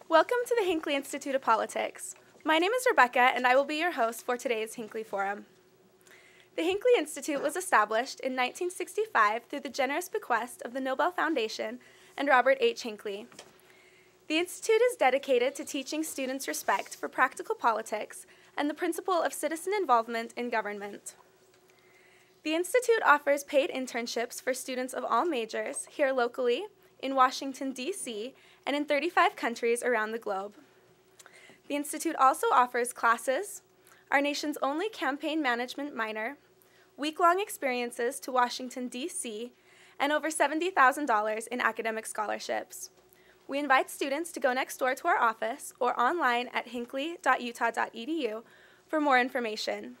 Welcome to the Hinckley Institute of Politics. My name is Rebecca, and I will be your host for today's Hinckley Forum. The Hinckley Institute was established in 1965 through the generous bequest of the Nobel Foundation and Robert H. Hinckley. The Institute is dedicated to teaching students respect for practical politics and the principle of citizen involvement in government. The Institute offers paid internships for students of all majors here locally, in Washington, D.C., and in 35 countries around the globe. The Institute also offers classes, our nation's only campaign management minor, week-long experiences to Washington, D.C., and over $70,000 in academic scholarships. We invite students to go next door to our office or online at hinckley.utah.edu for more information.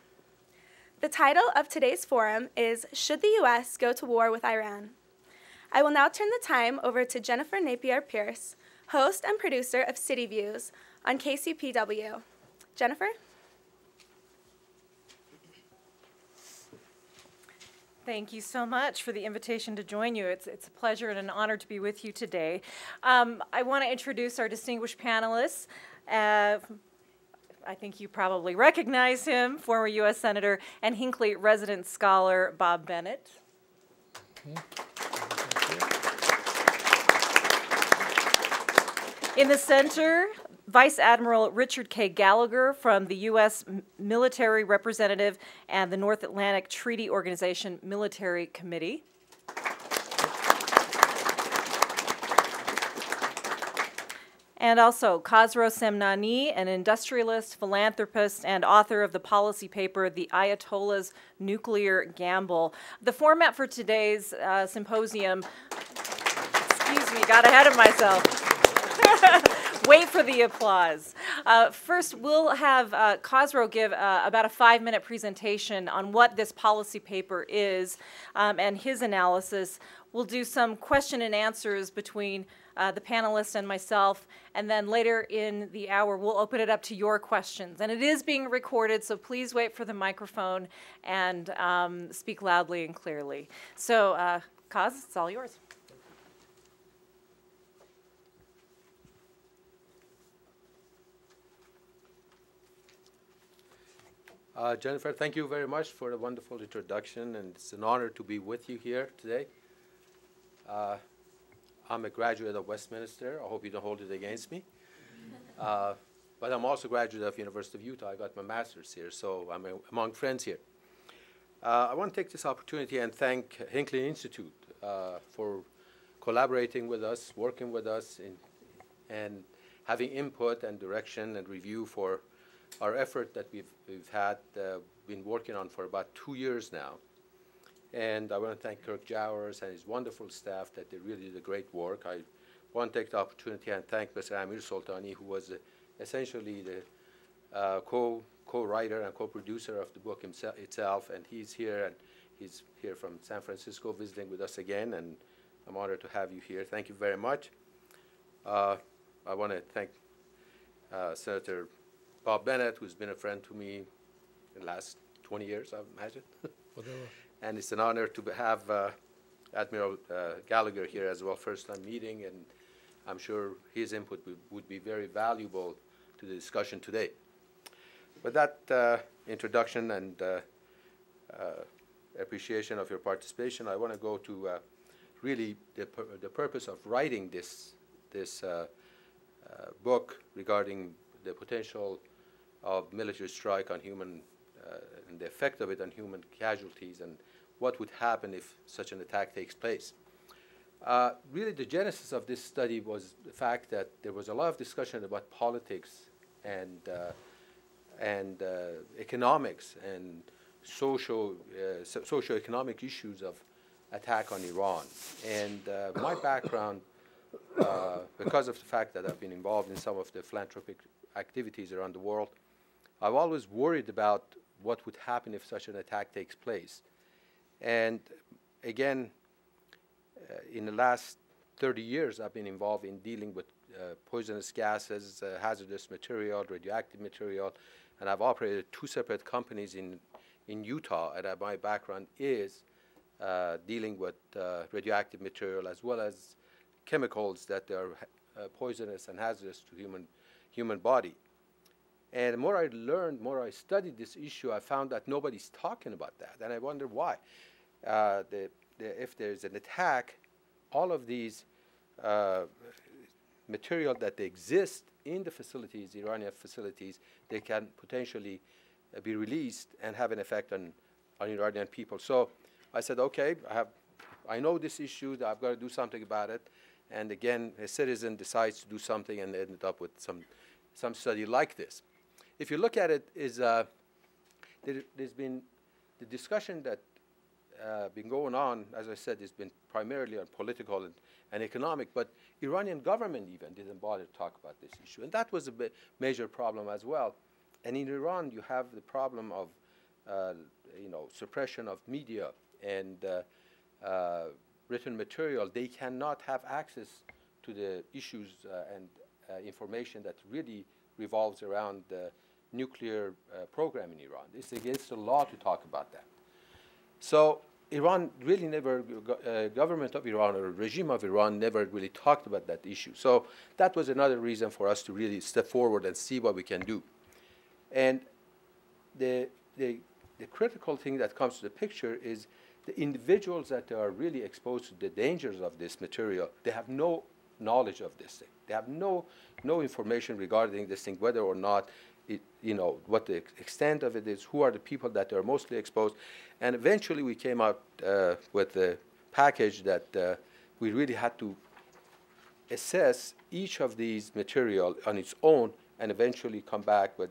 The title of today's forum is Should the U.S. Go to War with Iran? I will now turn the time over to Jennifer Napier-Pierce, host and producer of City Views on KCPW. Jennifer? Thank you so much for the invitation to join you. It's a pleasure and an honor to be with you today. I want to introduce our distinguished panelists. I think you probably recognize him, former U.S. Senator and Hinckley resident scholar Bob Bennett. Okay. In the center, Vice Admiral Richard K. Gallagher from the U.S. Military Representative and the North Atlantic Treaty Organization Military Committee. And also Khosrow Semnani, an industrialist, philanthropist, and author of the policy paper, The Ayatollah's Nuclear Gamble. The format for today's symposium, excuse me, got ahead of myself. Wait for the applause. First, we'll have Khosrow give about a 5-minute presentation on what this policy paper is and his analysis. We'll do some question and answers between the panelists and myself, and then later in the hour, we'll open it up to your questions. And it is being recorded, so please wait for the microphone and speak loudly and clearly. So, Khoz, it's all yours. Jennifer, thank you very much for the wonderful introduction, and it's an honor to be with you here today. I'm a graduate of Westminster. I hope you don't hold it against me. But I'm also a graduate of University of Utah. I got my master's here, so I'm among friends here. I want to take this opportunity and thank Hinckley Institute for collaborating with us, working with us, and having input and direction and review for our effort that we've been working on for about 2 years now. And I want to thank Kirk Jowers and his wonderful staff that they really did a great work. I want to take the opportunity and thank Mr. Amir Soltani, who was essentially the co-writer and co-producer of the book itself, and he's here from San Francisco visiting with us again, and I'm honored to have you here. Thank you very much. I want to thank Senator Bob Bennett, who's been a friend to me in the last 20 years, I imagine. And it's an honor to have Admiral Gallagher here as well, first time meeting, and I'm sure his input would be very valuable to the discussion today. With that introduction and appreciation of your participation, I want to go to really the purpose of writing this book regarding the potential of military strike on human, and the effect of it on human casualties, and what would happen if such an attack takes place. Really, the genesis of this study was the fact that there was a lot of discussion about politics and economics and socio-economic issues of attack on Iran. And my background, because of the fact that I've been involved in some of the philanthropic activities around the world, I've always worried about what would happen if such an attack takes place. And again, in the last 30 years, I've been involved in dealing with poisonous gases, hazardous material, radioactive material, and I've operated 2 separate companies in Utah, and my background is dealing with radioactive material as well as chemicals that are poisonous and hazardous to human body. And the more I learned, more I studied this issue, I found that nobody's talking about that. And I wonder why. If there's an attack, all of these material that exist in the facilities, Iranian facilities, they can potentially be released and have an effect on Iranian people. So I said, okay, I know this issue, I've got to do something about it. And again, a citizen decides to do something and ended up with some study like this. If you look at it, there's been the discussion that been going on, as I said, has been primarily on political and economic, but Iranian government even didn't bother to talk about this issue. And that was a major problem as well. And in Iran, you have the problem of suppression of media and written material. They cannot have access to the issues and information that really revolves around the nuclear program in Iran. It's against the law to talk about that. So Iran really never, government of Iran or regime of Iran never really talked about that issue. So that was another reason for us to really step forward and see what we can do. And the critical thing that comes to the picture is the individuals that are really exposed to the dangers of this material, they have no knowledge of this thing. They have no information regarding this thing, whether or not what the extent of it is, who are the people that are mostly exposed. And eventually we came out with a package that we really had to assess each of these material on its own and eventually come back with,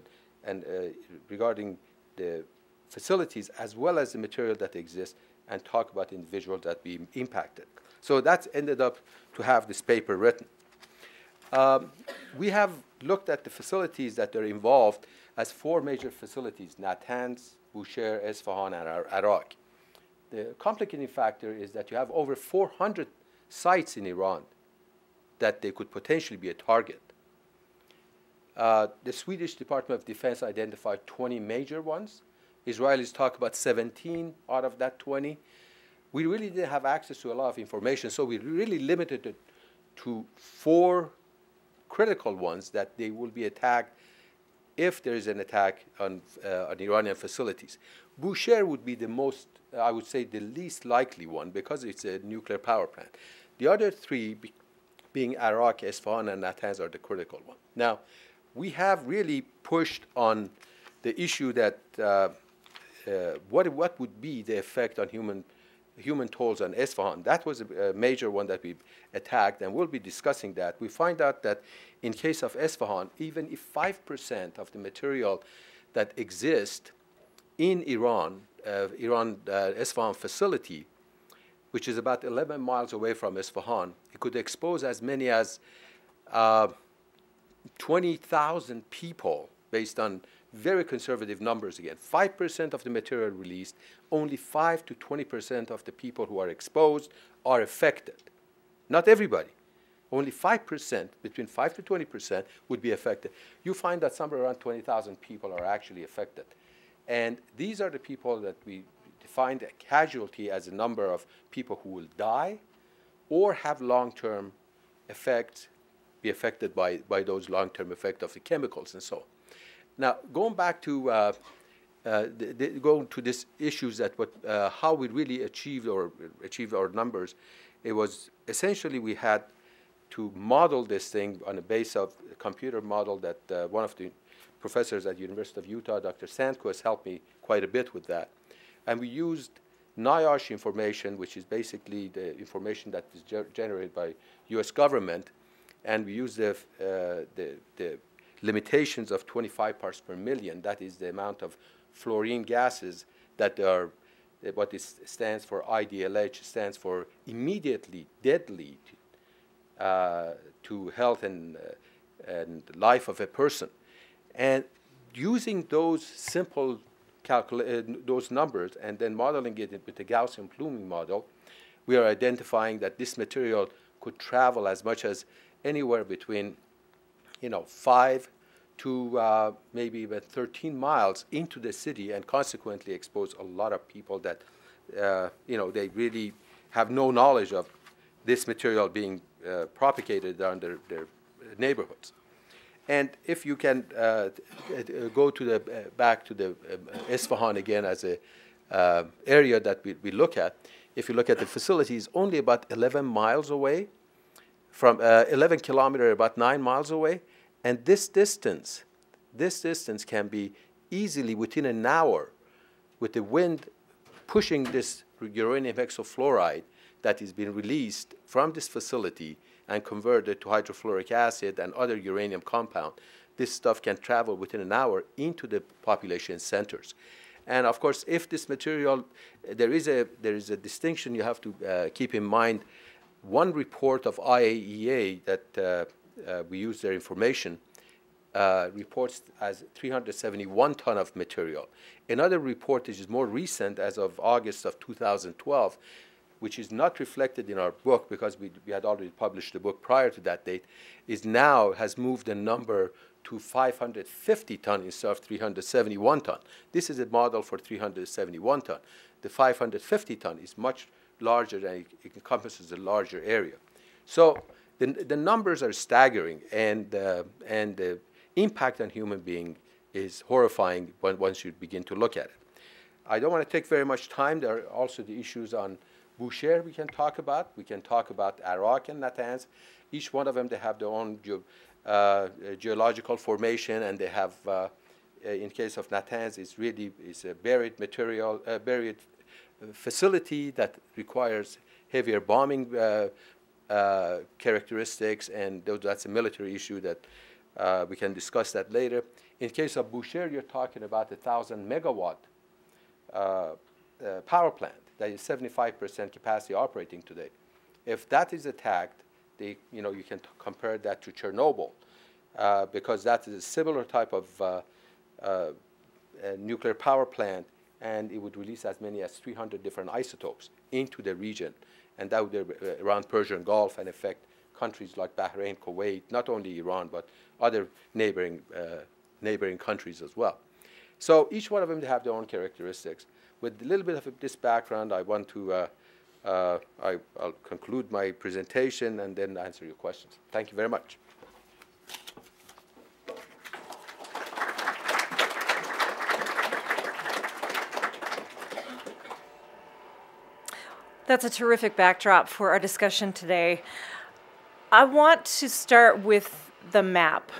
regarding the facilities as well as the material that exists and talk about individuals that be impacted. So that's ended up to have this paper written. We have looked at the facilities that are involved as 4 major facilities: Natanz, Bushehr, Isfahan, and Arak. The complicating factor is that you have over 400 sites in Iran that they could potentially be a target. The Swedish Department of Defense identified 20 major ones. Israelis talk about 17 out of that 20. We really didn't have access to a lot of information, so we really limited it to 4 critical ones that they will be attacked if there is an attack on Iranian facilities. Bushehr would be the most, I would say, the least likely one because it's a nuclear power plant. The other 3, being Arak, Isfahan, and Natanz, are the critical one. Now, we have really pushed on the issue that what would be the effect on human tolls on Isfahan. That was a major one that we attacked, and we'll be discussing that. We find out that in case of Isfahan, even if 5% of the material that exists in Iran, Isfahan facility, which is about 11 miles away from Isfahan, it could expose as many as 20,000 people based on very conservative numbers again. 5% of the material released, only 5 to 20% of the people who are exposed are affected. Not everybody. Only 5%, between 5 to 20% would be affected. You find that somewhere around 20,000 people are actually affected. And these are the people that we define a casualty as a number of people who will die or have long-term effects, be affected by those long-term effects of the chemicals and so on. Now, going back to going to these issues that how we really achieved our numbers, it was essentially we had to model this thing on the base of a computer model that one of the professors at the University of Utah, Dr. Sandquist, helped me quite a bit with that. And we used NIOSH information, which is basically the information that is generated by U.S. government, and we used the limitations of 25 parts per million. That is the amount of fluorine gases that are, what this stands for, IDLH stands for immediately deadly to health and life of a person. And using those simple those numbers and then modeling it with the Gaussian pluming model, we are identifying that this material could travel as much as anywhere between 5 to maybe even 13 miles into the city and consequently expose a lot of people that they really have no knowledge of this material being propagated under their neighborhoods. And if you can go to the back to the Isfahan again as a area that we look at, if you look at the facilities, only about 11 miles away, from 11 kilometers, about 9 miles away, and this distance can be easily within an hour, with the wind pushing this uranium hexafluoride that is being released from this facility and converted to hydrofluoric acid and other uranium compound. This stuff can travel within an hour into the population centers. And of course, if this material, there is a distinction you have to keep in mind. One report of IAEA that we use their information reports as 371 ton of material. Another report, which is more recent, as of August of 2012, which is not reflected in our book because we had already published the book prior to that date, has moved the number to 550 ton instead of 371 ton. This is a model for 371 ton. The 550 ton is much larger and it encompasses a larger area. So the numbers are staggering, and the impact on human being is horrifying once you begin to look at it. I don't want to take very much time. There are also the issues on Bushehr we can talk about. We can talk about Arak and Natanz. Each one of them, they have their own geological formation, and they have, in case of Natanz, it's a buried material, buried facility that requires heavier bombing characteristics, and that's a military issue that we can discuss that later. In case of Bushehr, you're talking about a 1,000 megawatt power plant that is 75% capacity operating today. If that is attacked, you can compare that to Chernobyl, because that is a similar type of nuclear power plant, and it would release as many as 300 different isotopes into the region, and that would be around Persian Gulf and affect countries like Bahrain, Kuwait, not only Iran, but other neighboring countries as well. So each one of them, they have their own characteristics. With a little bit of this background, I want to I'll conclude my presentation and then answer your questions. Thank you very much. That's a terrific backdrop for our discussion today. I want to start with the map.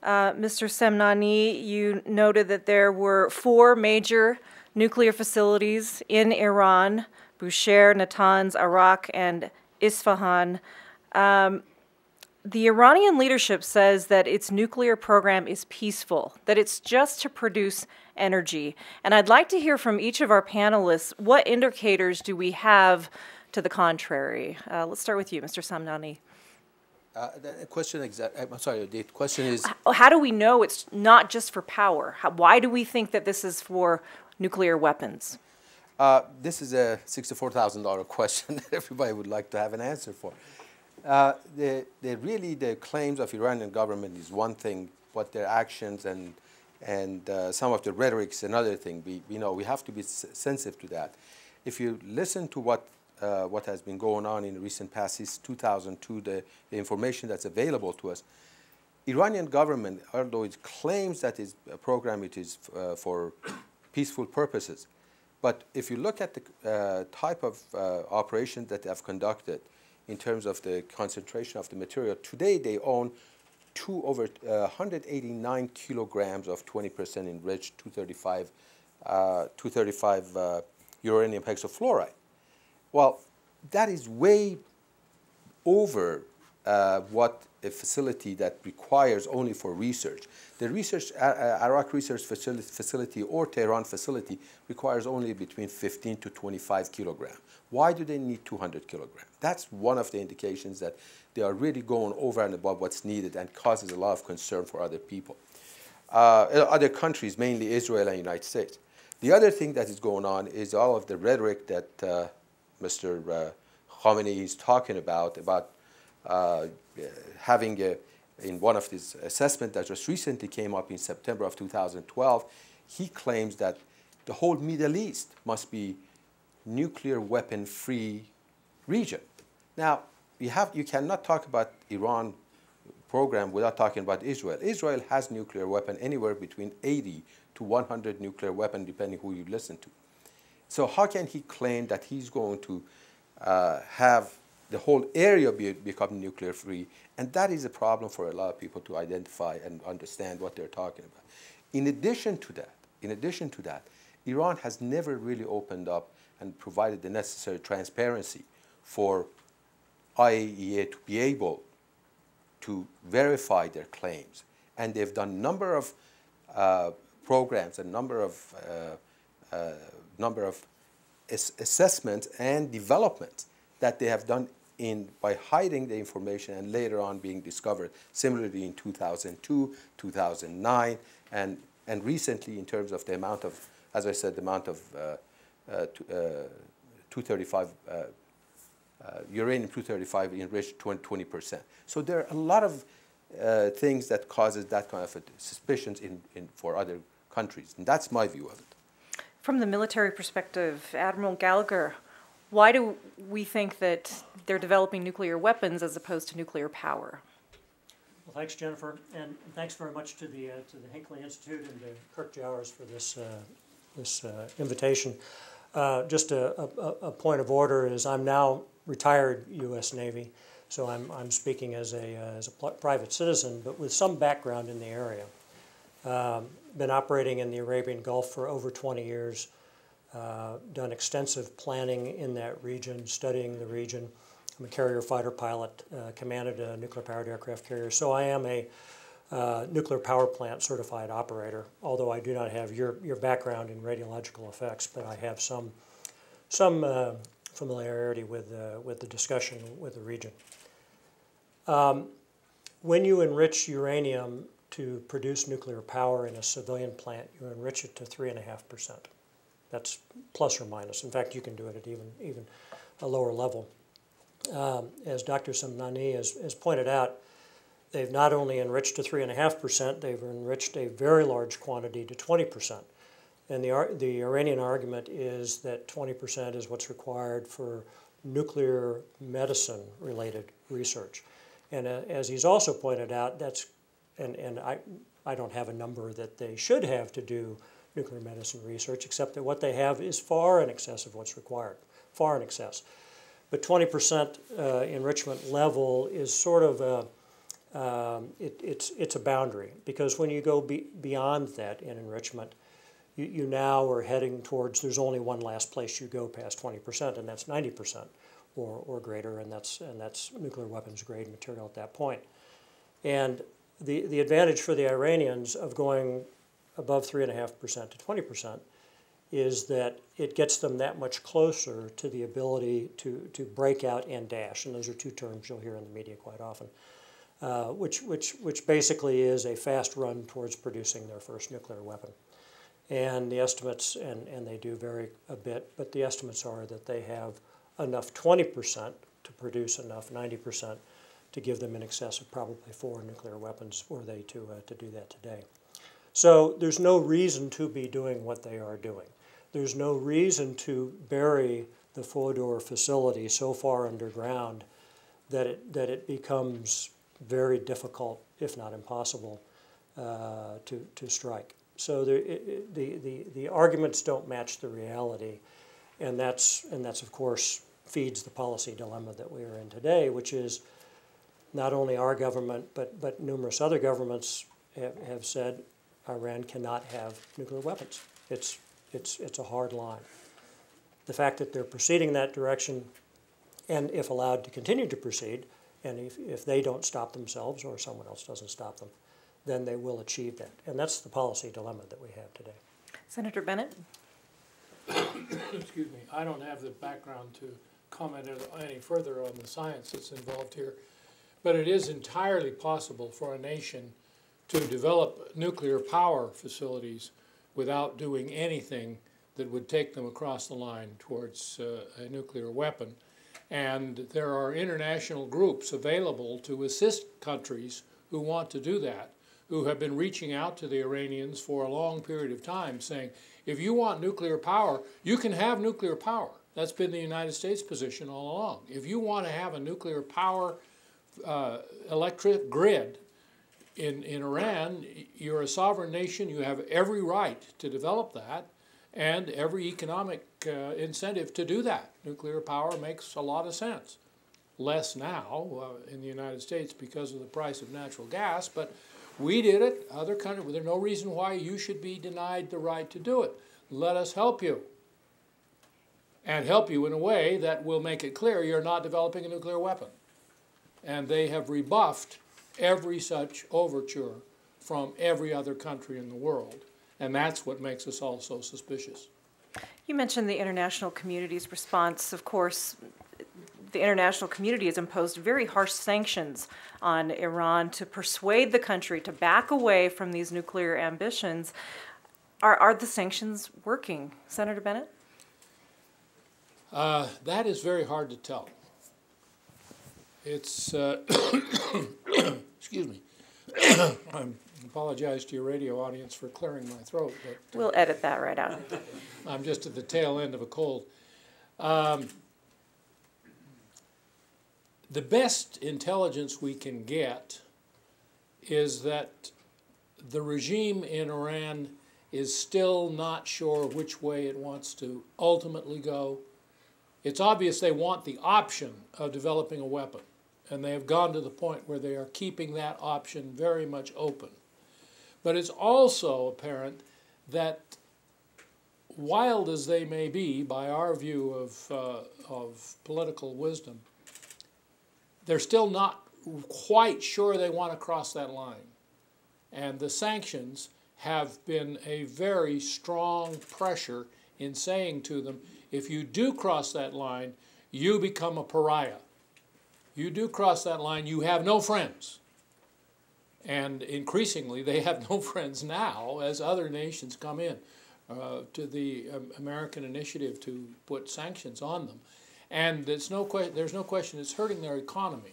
Mr. Semnani, you noted that there were 4 major nuclear facilities in Iran: Bushehr, Natanz, Arak, and Isfahan. The Iranian leadership says that its nuclear program is peaceful, that it's just to produce energy. And I'd like to hear from each of our panelists, what indicators do we have to the contrary? Let's start with you, Mr. Semnani. The question I'm sorry, the question is... How do we know it's not just for power? Why do we think that this is for nuclear weapons? This is a $64,000 question that everybody would like to have an answer for. The claims of Iranian government is one thing, but their actions and some of the rhetoric is another thing. We have to be sensitive to that. If you listen to what has been going on in the recent past, since 2002, the information that's available to us, Iranian government, although it claims that its program it is for peaceful purposes, but if you look at the type of operations that they have conducted in terms of the concentration of the material, today they own over 189 kilograms of 20% enriched 235 uranium hexafluoride. Well, that is way over what a facility that requires only for research. The Iraq research facility or Tehran facility requires only between 15 to 25 kilograms. Why do they need 200 kilograms? That's one of the indications that they are really going over and above what's needed and causes a lot of concern for other people. Other countries, mainly Israel and the United States. The other thing that is going on is all of the rhetoric that Mr. Khamenei is talking about having in one of his assessments that just recently came up in September of 2012, he claims that the whole Middle East must be nuclear weapon-free region. Now, you cannot talk about Iran program without talking about Israel. Israel has nuclear weapon anywhere between 80 to 100 nuclear weapon, depending who you listen to. So how can he claim that he's going to have the whole area become nuclear free? And that is a problem for a lot of people to identify and understand what they're talking about. In addition to that, Iran has never really opened up and provided the necessary transparency for IAEA to be able to verify their claims. And they've done a number of programs, a number of assessments and developments that they have done by hiding the information and later on being discovered, similarly in 2002, 2009, and recently in terms of the amount of, as I said, the amount of 235, uranium-235 enriched 20%. So there are a lot of things that causes that kind of suspicions for other countries, and that's my view of it. From the military perspective, Admiral Gallagher, why do we think that they're developing nuclear weapons as opposed to nuclear power? Well, thanks, Jennifer, and thanks very much to the Hinckley Institute and to Kirk Jowers for this invitation. Just a point of order is I'm now retired U.S. Navy, so I'm speaking as a private citizen, but with some background in the area. Been operating in the Arabian Gulf for over 20 years. Done extensive planning in that region, studying the region. I'm a carrier fighter pilot, commanded a nuclear-powered aircraft carrier, so I am a nuclear power plant certified operator, although I do not have your background in radiological effects, but I have some familiarity with the discussion with the region. When you enrich uranium to produce nuclear power in a civilian plant, you enrich it to 3.5%. That's plus or minus. In fact, you can do it at even a lower level. As Dr. Semnani has pointed out, they've not only enriched to 3.5%, they've enriched a very large quantity to 20%. And the Iranian argument is that 20% is what's required for nuclear medicine-related research. And as he's also pointed out, and I don't have a number that they should have to do nuclear medicine research, except that what they have is far in excess of what's required, far in excess. But 20% enrichment level is sort of it's a boundary, because when you go beyond that in enrichment, you now are heading towards, there's only one last place you go past 20%, and that's 90% or greater, and that's nuclear weapons grade material at that point. And the advantage for the Iranians of going above 3.5% to 20% is that it gets them that much closer to the ability to break out and dash, and those are two terms you'll hear in the media quite often, which basically is a fast run towards producing their first nuclear weapon. And the estimates, and they do vary a bit, but the estimates are that they have enough 20% to produce enough 90% to give them in excess of probably 4 nuclear weapons were they to do that today. So there's no reason to be doing what they are doing. There's no reason to bury the Fordow facility so far underground that it becomes very difficult, if not impossible, to strike. So the arguments don't match the reality, and that's of course feeds the policy dilemma that we are in today, which is not only our government but numerous other governments have said Iran cannot have nuclear weapons. It's a hard line. The fact that they're proceeding that direction, and if allowed to continue to proceed, and if they don't stop themselves or someone else doesn't stop them, then they will achieve that. And that's the policy dilemma that we have today. Senator Bennett? Excuse me. I don't have the background to comment any further on the science that's involved here, but it is entirely possible for a nation to develop nuclear power facilities without doing anything that would take them across the line towards a nuclear weapon. And there are international groups available to assist countries who want to do that, who have been reaching out to the Iranians for a long period of time saying, if you want nuclear power, you can have nuclear power. That's been the United States position all along. If you want to have a nuclear power electric grid in Iran, you're a sovereign nation. You have every right to develop that and every economic incentive to do that. Nuclear power makes a lot of sense. Less now in the United States because of the price of natural gas, but we did it. Other countries, there's no reason why you should be denied the right to do it. Let us help you. And help you in a way that will make it clear you're not developing a nuclear weapon. And they have rebuffed every such overture from every other country in the world. And that's what makes us all so suspicious. You mentioned the international community's response. Of course, the international community has imposed very harsh sanctions on Iran to persuade the country to back away from these nuclear ambitions. Are the sanctions working, Senator Bennett? That is very hard to tell. It's, excuse me, I apologize to your radio audience for clearing my throat, but We'll edit that right out. I'm just at the tail end of a cold. The best intelligence we can get is that the regime in Iran is still not sure which way it wants to ultimately go. It's obvious they want the option of developing a weapon, and they have gone to the point where they are keeping that option very much open. But it's also apparent that, wild as they may be by our view of political wisdom, they're still not quite sure they want to cross that line. And the sanctions have been a very strong pressure in saying to them, if you do cross that line, you become a pariah. You do cross that line, you have no friends. And increasingly, they have no friends now as other nations come in to the American initiative to put sanctions on them. And there's no question it's hurting their economy.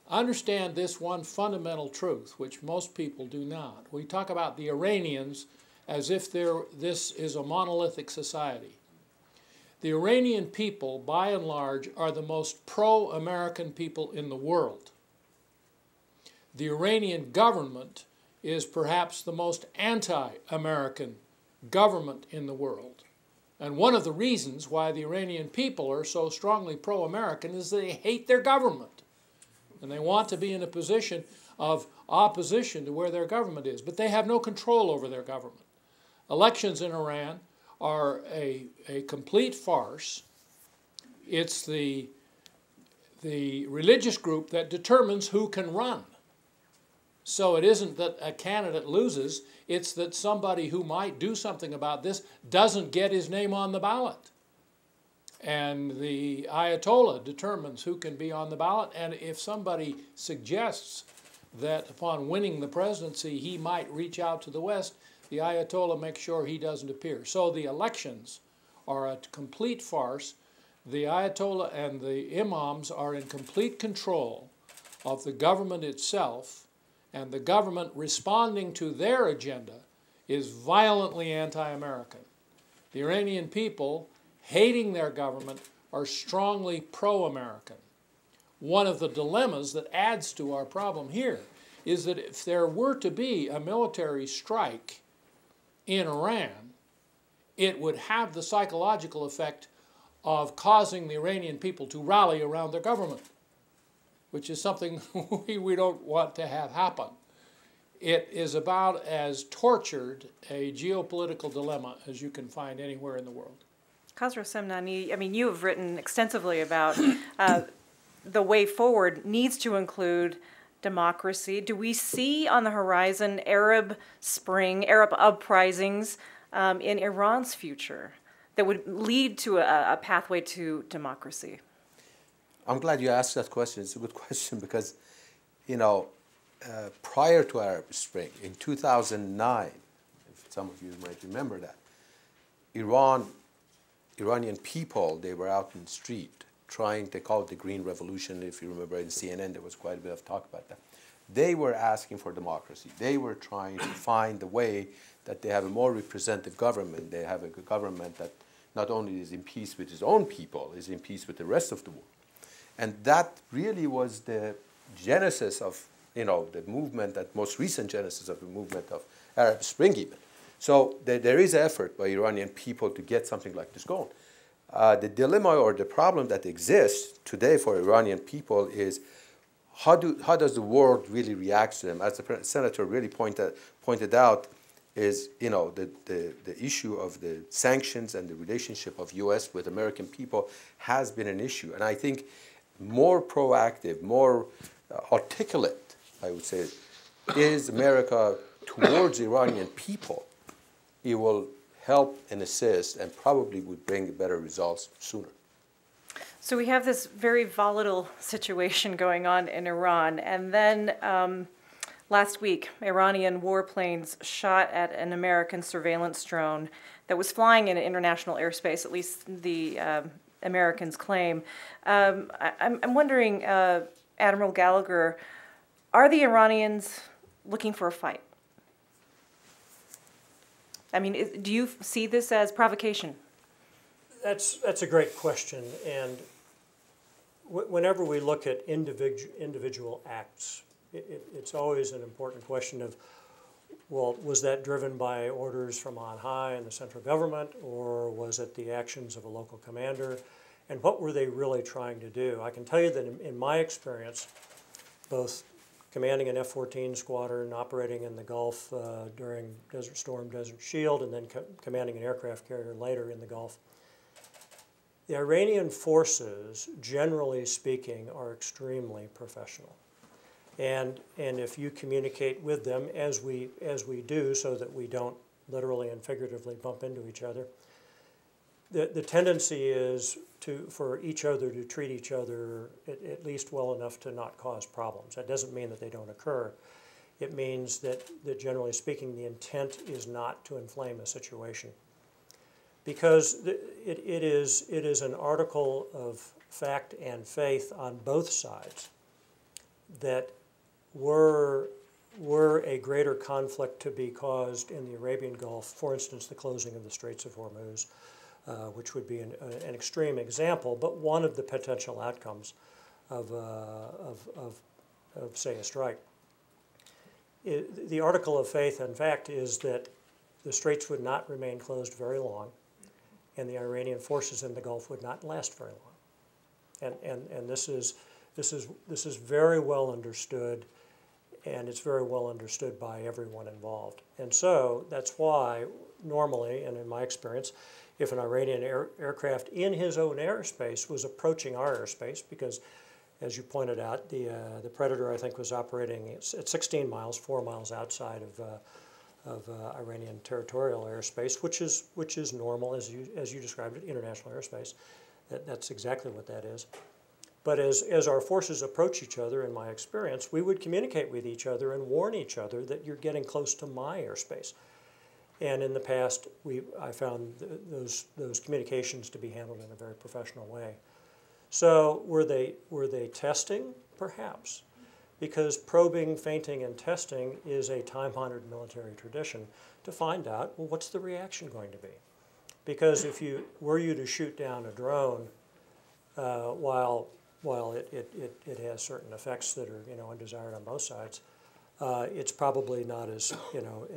Understand this one fundamental truth, which most people do not. We talk about the Iranians as if this is a monolithic society. The Iranian people, by and large, are the most pro-American people in the world. The Iranian government is perhaps the most anti-American government in the world. And one of the reasons why the Iranian people are so strongly pro-American is they hate their government. And they want to be in a position of opposition to where their government is. But they have no control over their government. Elections in Iran are a complete farce. It's the religious group that determines who can run. So it isn't that a candidate loses, it's that somebody who might do something about this doesn't get his name on the ballot. And the Ayatollah determines who can be on the ballot, and if somebody suggests that upon winning the presidency he might reach out to the West, the Ayatollah makes sure he doesn't appear. So the elections are a complete farce. The Ayatollah and the imams are in complete control of the government itself, and the government responding to their agenda is violently anti-American. The Iranian people, hating their government, are strongly pro-American. One of the dilemmas that adds to our problem here is that if there were to be a military strike in Iran, it would have the psychological effect of causing the Iranian people to rally around their government, which is something we don't want to have happen. It is about as tortured a geopolitical dilemma as you can find anywhere in the world. Khosrow Semnani, I mean, you have written extensively about the way forward needs to include democracy. Do we see on the horizon Arab Spring, Arab uprisings in Iran's future that would lead to a pathway to democracy? I'm glad you asked that question. It's a good question because, you know, prior to Arab Spring, in 2009, if some of you might remember that, Iranian people, they were out in the street trying, they call it the Green Revolution. If you remember in CNN, there was quite a bit of talk about that. They were asking for democracy. They were trying to find the way that they have a more representative government. They have a government that not only is in peace with its own people, is in peace with the rest of the world. And that really was the genesis of the movement, that most recent genesis of the movement of Arab Spring even. So there is effort by Iranian people to get something like this going. The dilemma or the problem that exists today for Iranian people is how does the world really react to them? As the senator really pointed out, is the issue of the sanctions and the relationship of U.S. with American people has been an issue, and I think more proactive, more articulate, I would say, is America towards Iranian people. It will help and assist, and probably would bring better results sooner. So we have this very volatile situation going on in Iran, and then last week, Iranian warplanes shot at an American surveillance drone that was flying in international airspace, at least the Americans claim. I'm wondering, Admiral Gallagher, are the Iranians looking for a fight? I mean, do you see this as provocation? That's a great question, and whenever we look at individual acts, it's always an important question of, well, was that driven by orders from on high in the central government, or was it the actions of a local commander? And what were they really trying to do? I can tell you that in my experience, both commanding an F-14 squadron, operating in the Gulf during Desert Storm, Desert Shield, and then commanding an aircraft carrier later in the Gulf, the Iranian forces, generally speaking, are extremely professional. And if you communicate with them, as we do, so that we don't literally and figuratively bump into each other, the tendency is for each other to treat each other at least well enough to not cause problems. That doesn't mean that they don't occur. It means that generally speaking, the intent is not to inflame a situation. Because it is an article of fact and faith on both sides that were a greater conflict to be caused in the Arabian Gulf, for instance, the closing of the Straits of Hormuz, which would be an extreme example, but one of the potential outcomes of say, a strike. The article of faith and fact is that the Straits would not remain closed very long, and the Iranian forces in the Gulf would not last very long. And this is very well understood, and it's very well understood by everyone involved. And so that's why normally, and in my experience, if an Iranian aircraft in his own airspace was approaching our airspace, because as you pointed out, the Predator, I think, was operating at 16 miles, 4 miles outside of Iranian territorial airspace, which is normal, as you described it, international airspace. That's exactly what that is. But as our forces approach each other, in my experience, we would communicate with each other and warn each other that you're getting close to my airspace. And in the past, I found those communications to be handled in a very professional way. So were they testing? Perhaps. Because probing, feinting, and testing is a time-honored military tradition to find out, well, what's the reaction going to be? Because if were you to shoot down a drone while it has certain effects that are undesired on both sides, it's probably not as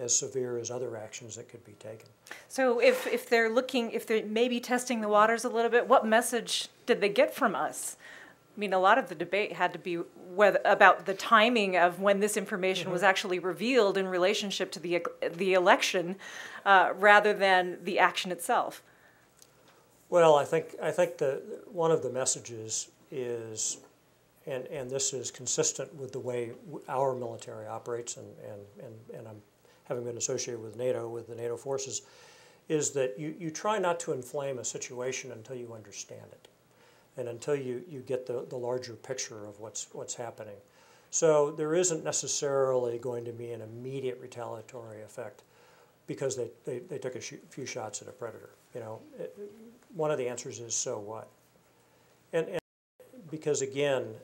severe as other actions that could be taken. So if they're maybe testing the waters a little bit, what message did they get from us? I mean, a lot of the debate had to be about the timing of when this information was actually revealed in relationship to the election, rather than the action itself. Well, I think one of the messages is, and this is consistent with the way our military operates, and I'm having been associated with NATO, with the NATO forces, is that you try not to inflame a situation until you understand it, and until you get the larger picture of what's happening. So there isn't necessarily going to be an immediate retaliatory effect because they took a few shots at a Predator. One of the answers is, so what? And because again,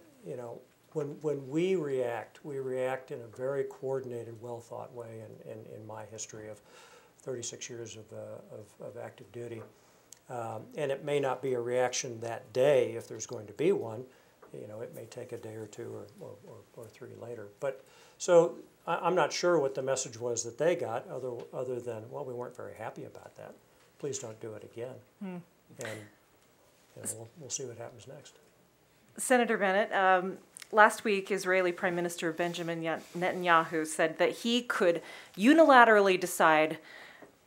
when we react in a very coordinated, well-thought way. In my history of 36 years of active duty, and it may not be a reaction that day if there's going to be one. you know, it may take a day or two or three later. But so I'm not sure what the message was that they got, other than, well, we weren't very happy about that. Please don't do it again. And you know, we'll see what happens next. Senator Bennett, last week, Israeli Prime Minister Benjamin Netanyahu said that he could unilaterally decide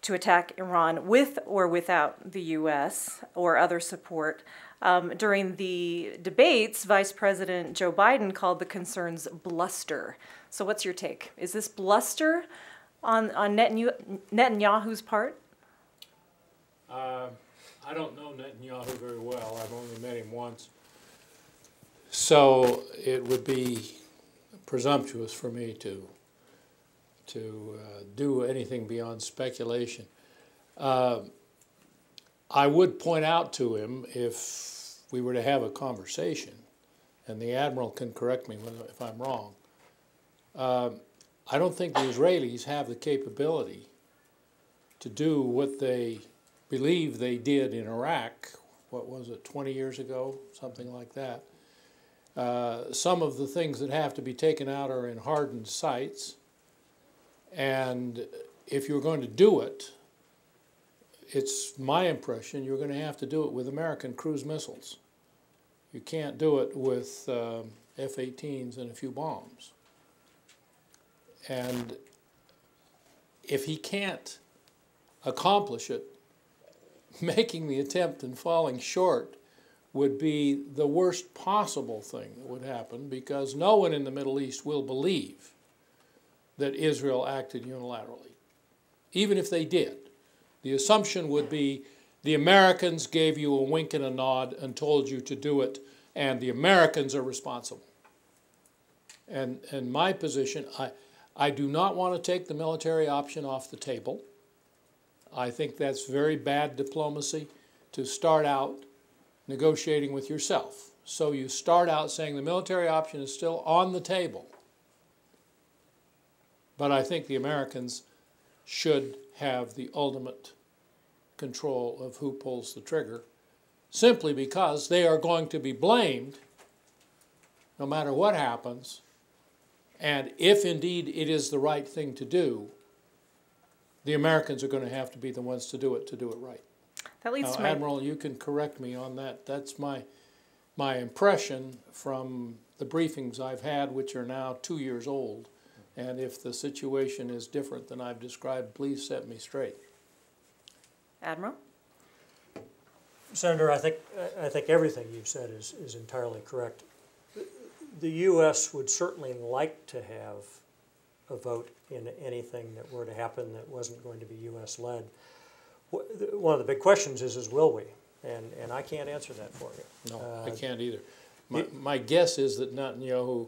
to attack Iran with or without the U.S. or other support. During the debates, Vice President Joe Biden called the concerns bluster. So what's your take? Is this bluster on Netanyahu's part? I don't know Netanyahu very well. I've only met him once. So it would be presumptuous for me to do anything beyond speculation. I would point out to him, if we were to have a conversation, and the Admiral can correct me if I'm wrong, I don't think the Israelis have the capability to do what they believe they did in Iraq, what was it, 20 years ago, something like that. Some of the things that have to be taken out are in hardened sites, and if you're going to do it, it's my impression you're going to have to do it with American cruise missiles. You can't do it with F-18s and a few bombs. And if he can't accomplish it, making the attempt and falling short would be the worst possible thing that would happen, because no one in the Middle East will believe that Israel acted unilaterally. Even if they did, the assumption would be the Americans gave you a wink and a nod and told you to do it, and the Americans are responsible. And my position, I do not want to take the military option off the table. I think that's very bad diplomacy to start out negotiating with yourself. So you start out saying the military option is still on the table. But I think the Americans should have the ultimate control of who pulls the trigger, simply because they are going to be blamed no matter what happens. And if indeed it is the right thing to do, the Americans are going to have to be the ones to do it right. That leads now, to my... Admiral, you can correct me on that. That's my impression from the briefings I've had, which are now 2 years old. And if the situation is different than I've described, please set me straight. Admiral? Senator, I think everything you've said is entirely correct. The U.S. would certainly like to have a vote in anything that were to happen that wasn't going to be U.S.-led. One of the big questions is will we? And I can't answer that for you. No, I can't either. My guess is that Netanyahu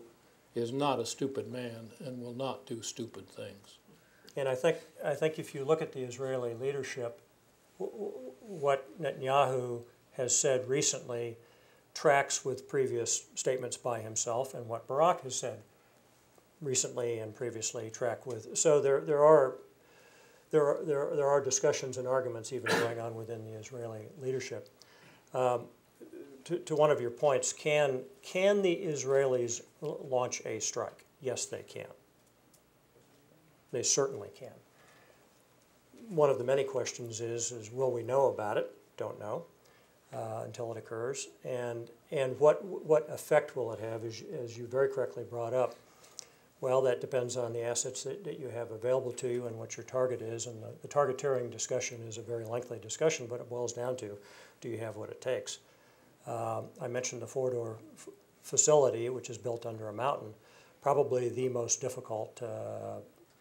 is not a stupid man and will not do stupid things. And I think if you look at the Israeli leadership, what Netanyahu has said recently tracks with previous statements by himself, and what Barak has said recently and previously track with. So there are discussions and arguments even going on within the Israeli leadership. To one of your points, can the Israelis launch a strike? Yes, they can. They certainly can. One of the many questions is will we know about it? Don't know until it occurs. And what effect will it have, as you very correctly brought up? Well, that depends on the assets that you have available to you and what your target is. And the targeteering discussion is a very lengthy discussion, but it boils down to, do you have what it takes? I mentioned the four-door facility, which is built under a mountain, probably the most difficult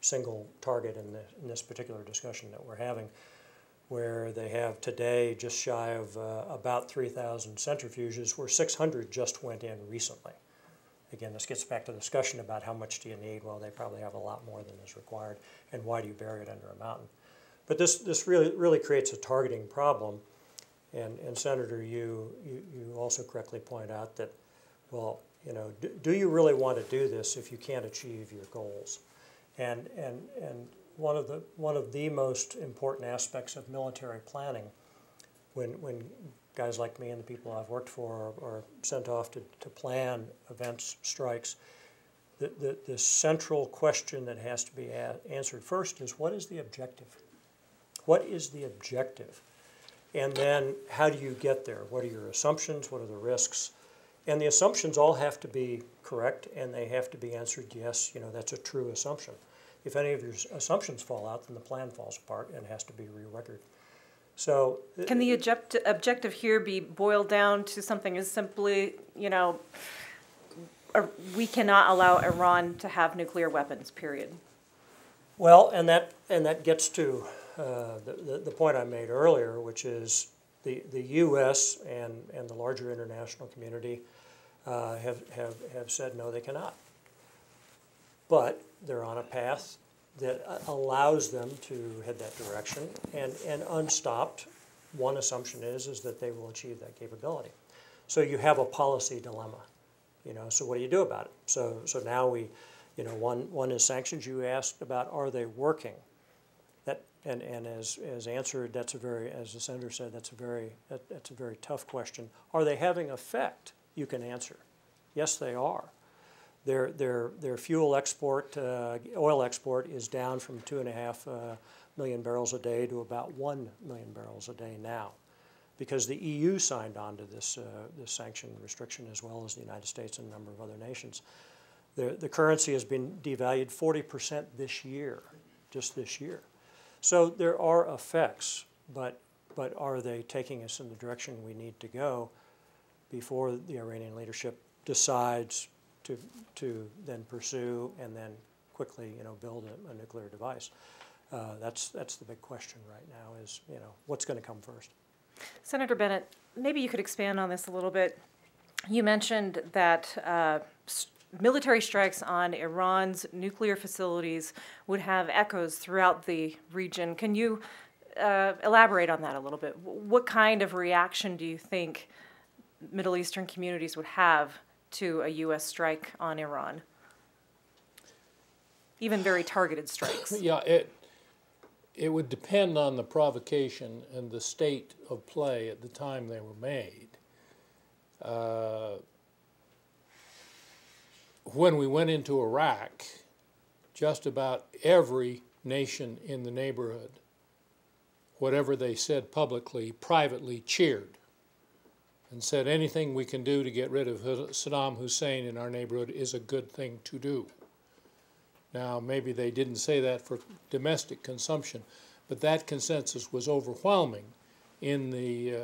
single target in this particular discussion that we're having, where they have today just shy of about 3,000 centrifuges, where 600 just went in recently. Again, this gets back to the discussion about how much do you need. Well, they probably have a lot more than is required, and why do you bury it under a mountain? But this really creates a targeting problem. And Senator, you also correctly point out that, well, you know, do you really want to do this if you can't achieve your goals? And one of the most important aspects of military planning when guys like me and the people I've worked for are sent off to plan events, strikes, the central question that has to be answered first is, what is the objective? What is the objective? And then how do you get there? What are your assumptions? What are the risks? And the assumptions all have to be correct, and they have to be answered, yes, that's a true assumption. If any of your assumptions fall out, then the plan falls apart and has to be re-recorded. So, can the objective here be boiled down to something as simply, we cannot allow Iran to have nuclear weapons, period? Well, and that gets to the point I made earlier, which is the U.S. and the larger international community have said no, they cannot. But they're on a path that allows them to head that direction, and unstopped, one assumption is that they will achieve that capability. So you have a policy dilemma, so what do you do about it? So now we, one is sanctions. You asked about, are they working? That and as answered, as the senator said, that's a very tough question. Are they having effect? You can answer, yes, they are. Their fuel export, oil export, is down from 2.5 million barrels a day to about 1 million barrels a day now, because the EU signed on to this sanction restriction, as well as the United States and a number of other nations. The currency has been devalued 40% this year, just this year. So there are effects, but are they taking us in the direction we need to go before the Iranian leadership decides to then pursue and then quickly, build a nuclear device? That's the big question right now, is, what's going to come first? Senator Bennett, maybe you could expand on this a little bit. You mentioned that military strikes on Iran's nuclear facilities would have echoes throughout the region. Can you elaborate on that a little bit? What kind of reaction do you think Middle Eastern communities would have to a U.S. strike on Iran? Even very targeted strikes. Yeah, it would depend on the provocation and the state of play at the time they were made. When we went into Iraq, just about every nation in the neighborhood, whatever they said publicly, privately cheered and said, anything we can do to get rid of Saddam Hussein in our neighborhood is a good thing to do. Now, maybe they didn't say that for domestic consumption, but that consensus was overwhelming in the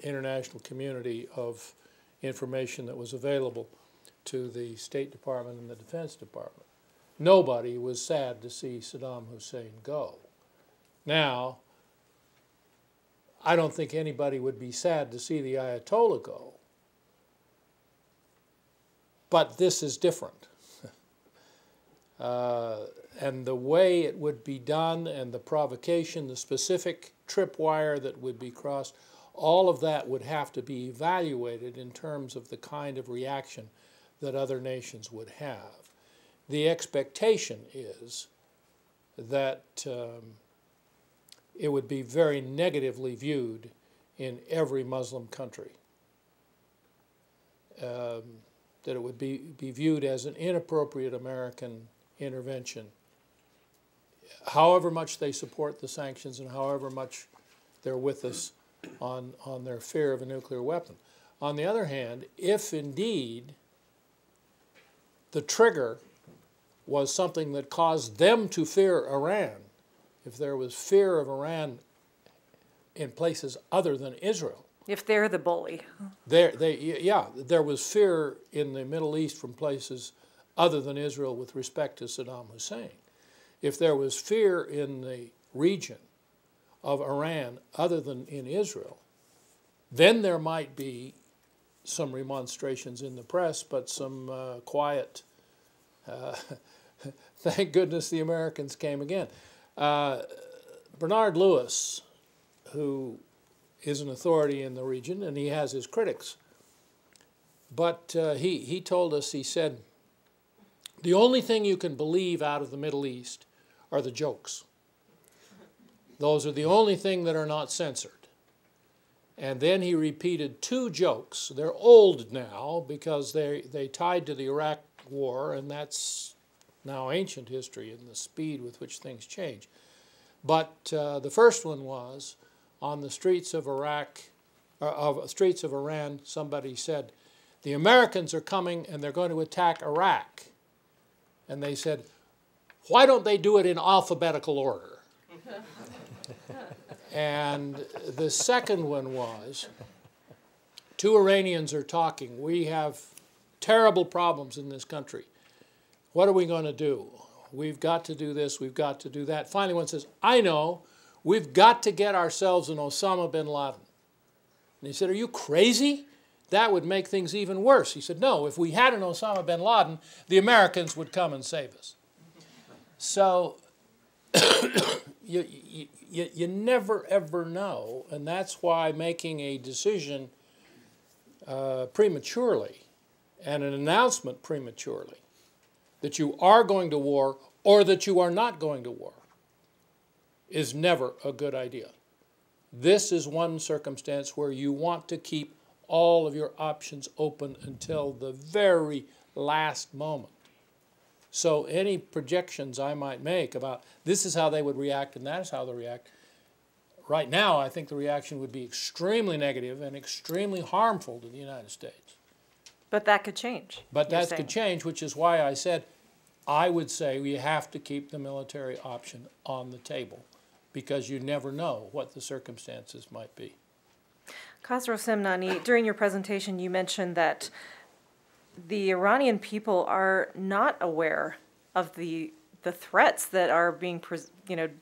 international community of information that was available to the State Department and the Defense Department. Nobody was sad to see Saddam Hussein go. Now, I don't think anybody would be sad to see the Ayatollah go, but this is different. And the way it would be done, and the provocation, the specific tripwire that would be crossed, all of that would have to be evaluated in terms of the kind of reaction that other nations would have. The expectation is that it would be very negatively viewed in every Muslim country, that it would be viewed as an inappropriate American intervention, however much they support the sanctions and however much they're with us on their fear of a nuclear weapon. On the other hand, if indeed the trigger was something that caused them to fear Iran, if there was fear of Iran in places other than Israel. If they're the bully. There was fear in the Middle East from places other than Israel with respect to Saddam Hussein. If there was fear in the region of Iran other than in Israel, then there might be some remonstrations in the press, but some quiet, thank goodness the Americans came again. Bernard Lewis, who is an authority in the region, and he has his critics, but he told us, he said, the only thing you can believe out of the Middle East are the jokes. Those are the only thing that are not censored. And then he repeated 2 jokes. They're old now because they tied to the Iraq War, and that's now ancient history in the speed with which things change. But the first one was, on the streets of Iran, somebody said, "The Americans are coming and they're going to attack Iraq." And they said, "Why don't they do it in alphabetical order?" And the second one was, 2 Iranians are talking. "We have terrible problems in this country. What are we going to do? We've got to do this, we've got to do that." Finally, one says, "I know, we've got to get ourselves an Osama bin Laden." And he said, "Are you crazy? That would make things even worse." He said, "No, if we had an Osama bin Laden, the Americans would come and save us." So you never, ever know, and that's why making a decision prematurely and an announcement prematurely that you are going to war or that you are not going to war is never a good idea. This is one circumstance where you want to keep all of your options open until the very last moment. So any projections I might make about this is how they would react and that is how they react, right now I think the reaction would be extremely negative and extremely harmful to the United States. But that could change. But that could change, which is why I said I would say we have to keep the military option on the table because you never know what the circumstances might be. Khosrow Semnani, during your presentation you mentioned that the Iranian people are not aware of the threats that are being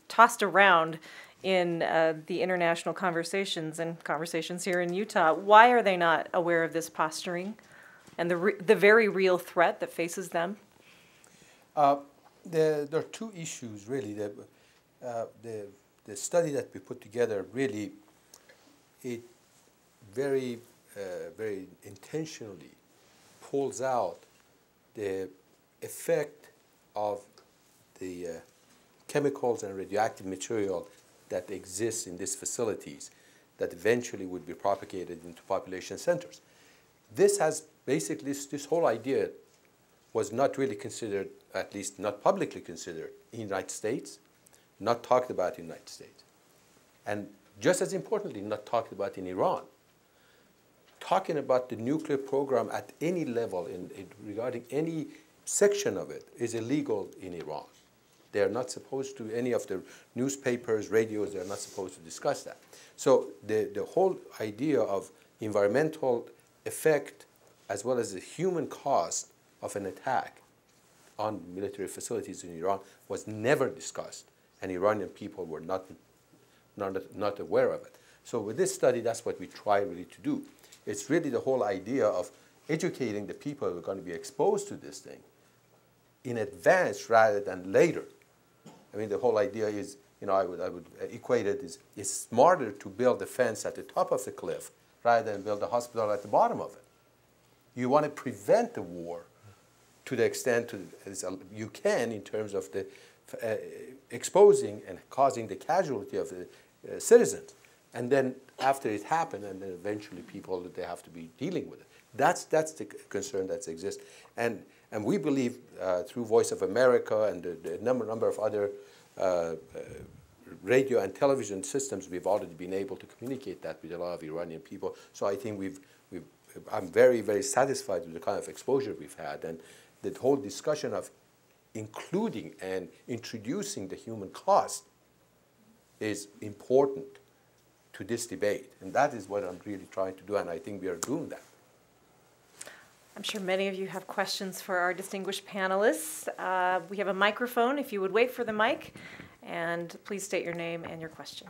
tossed around in the international conversations and conversations here in Utah. Why are they not aware of this posturing and the very real threat that faces them? There are 2 issues, really. The study that we put together really, it very intentionally pulls out the effect of the chemicals and radioactive material that exists in these facilities that eventually would be propagated into population centers. This has basically, this whole idea was not really considered, at least not publicly considered, in the United States, not talked about in the United States. And just as importantly, not talked about in Iran. Talking about the nuclear program at any level regarding any section of it is illegal in Iran. They are not supposed to, any of the newspapers, radios, they are not supposed to discuss that. So the whole idea of environmental effect as well as the human cost of an attack on military facilities in Iran was never discussed, and Iranian people were not aware of it. So with this study, that's what we try really to do. It's really the whole idea of educating the people who are going to be exposed to this thing in advance rather than later. I mean, the whole idea is, I would equate it as it's smarter to build a fence at the top of the cliff rather than build a hospital at the bottom of it. You want to prevent the war to the extent you can in terms of the exposing and causing the casualty of the citizens. And then after it happened, and then eventually they have to be dealing with it. That's the concern that exists. And we believe through Voice of America and the number of other radio and television systems, we've already been able to communicate that with a lot of Iranian people. So I think I'm very, very satisfied with the kind of exposure we've had. And the whole discussion of including and introducing the human cost is important to this debate. And that is what I'm really trying to do, and I think we are doing that. I'm sure many of you have questions for our distinguished panelists. We have a microphone, if you would wait for the mic, and please state your name and your question.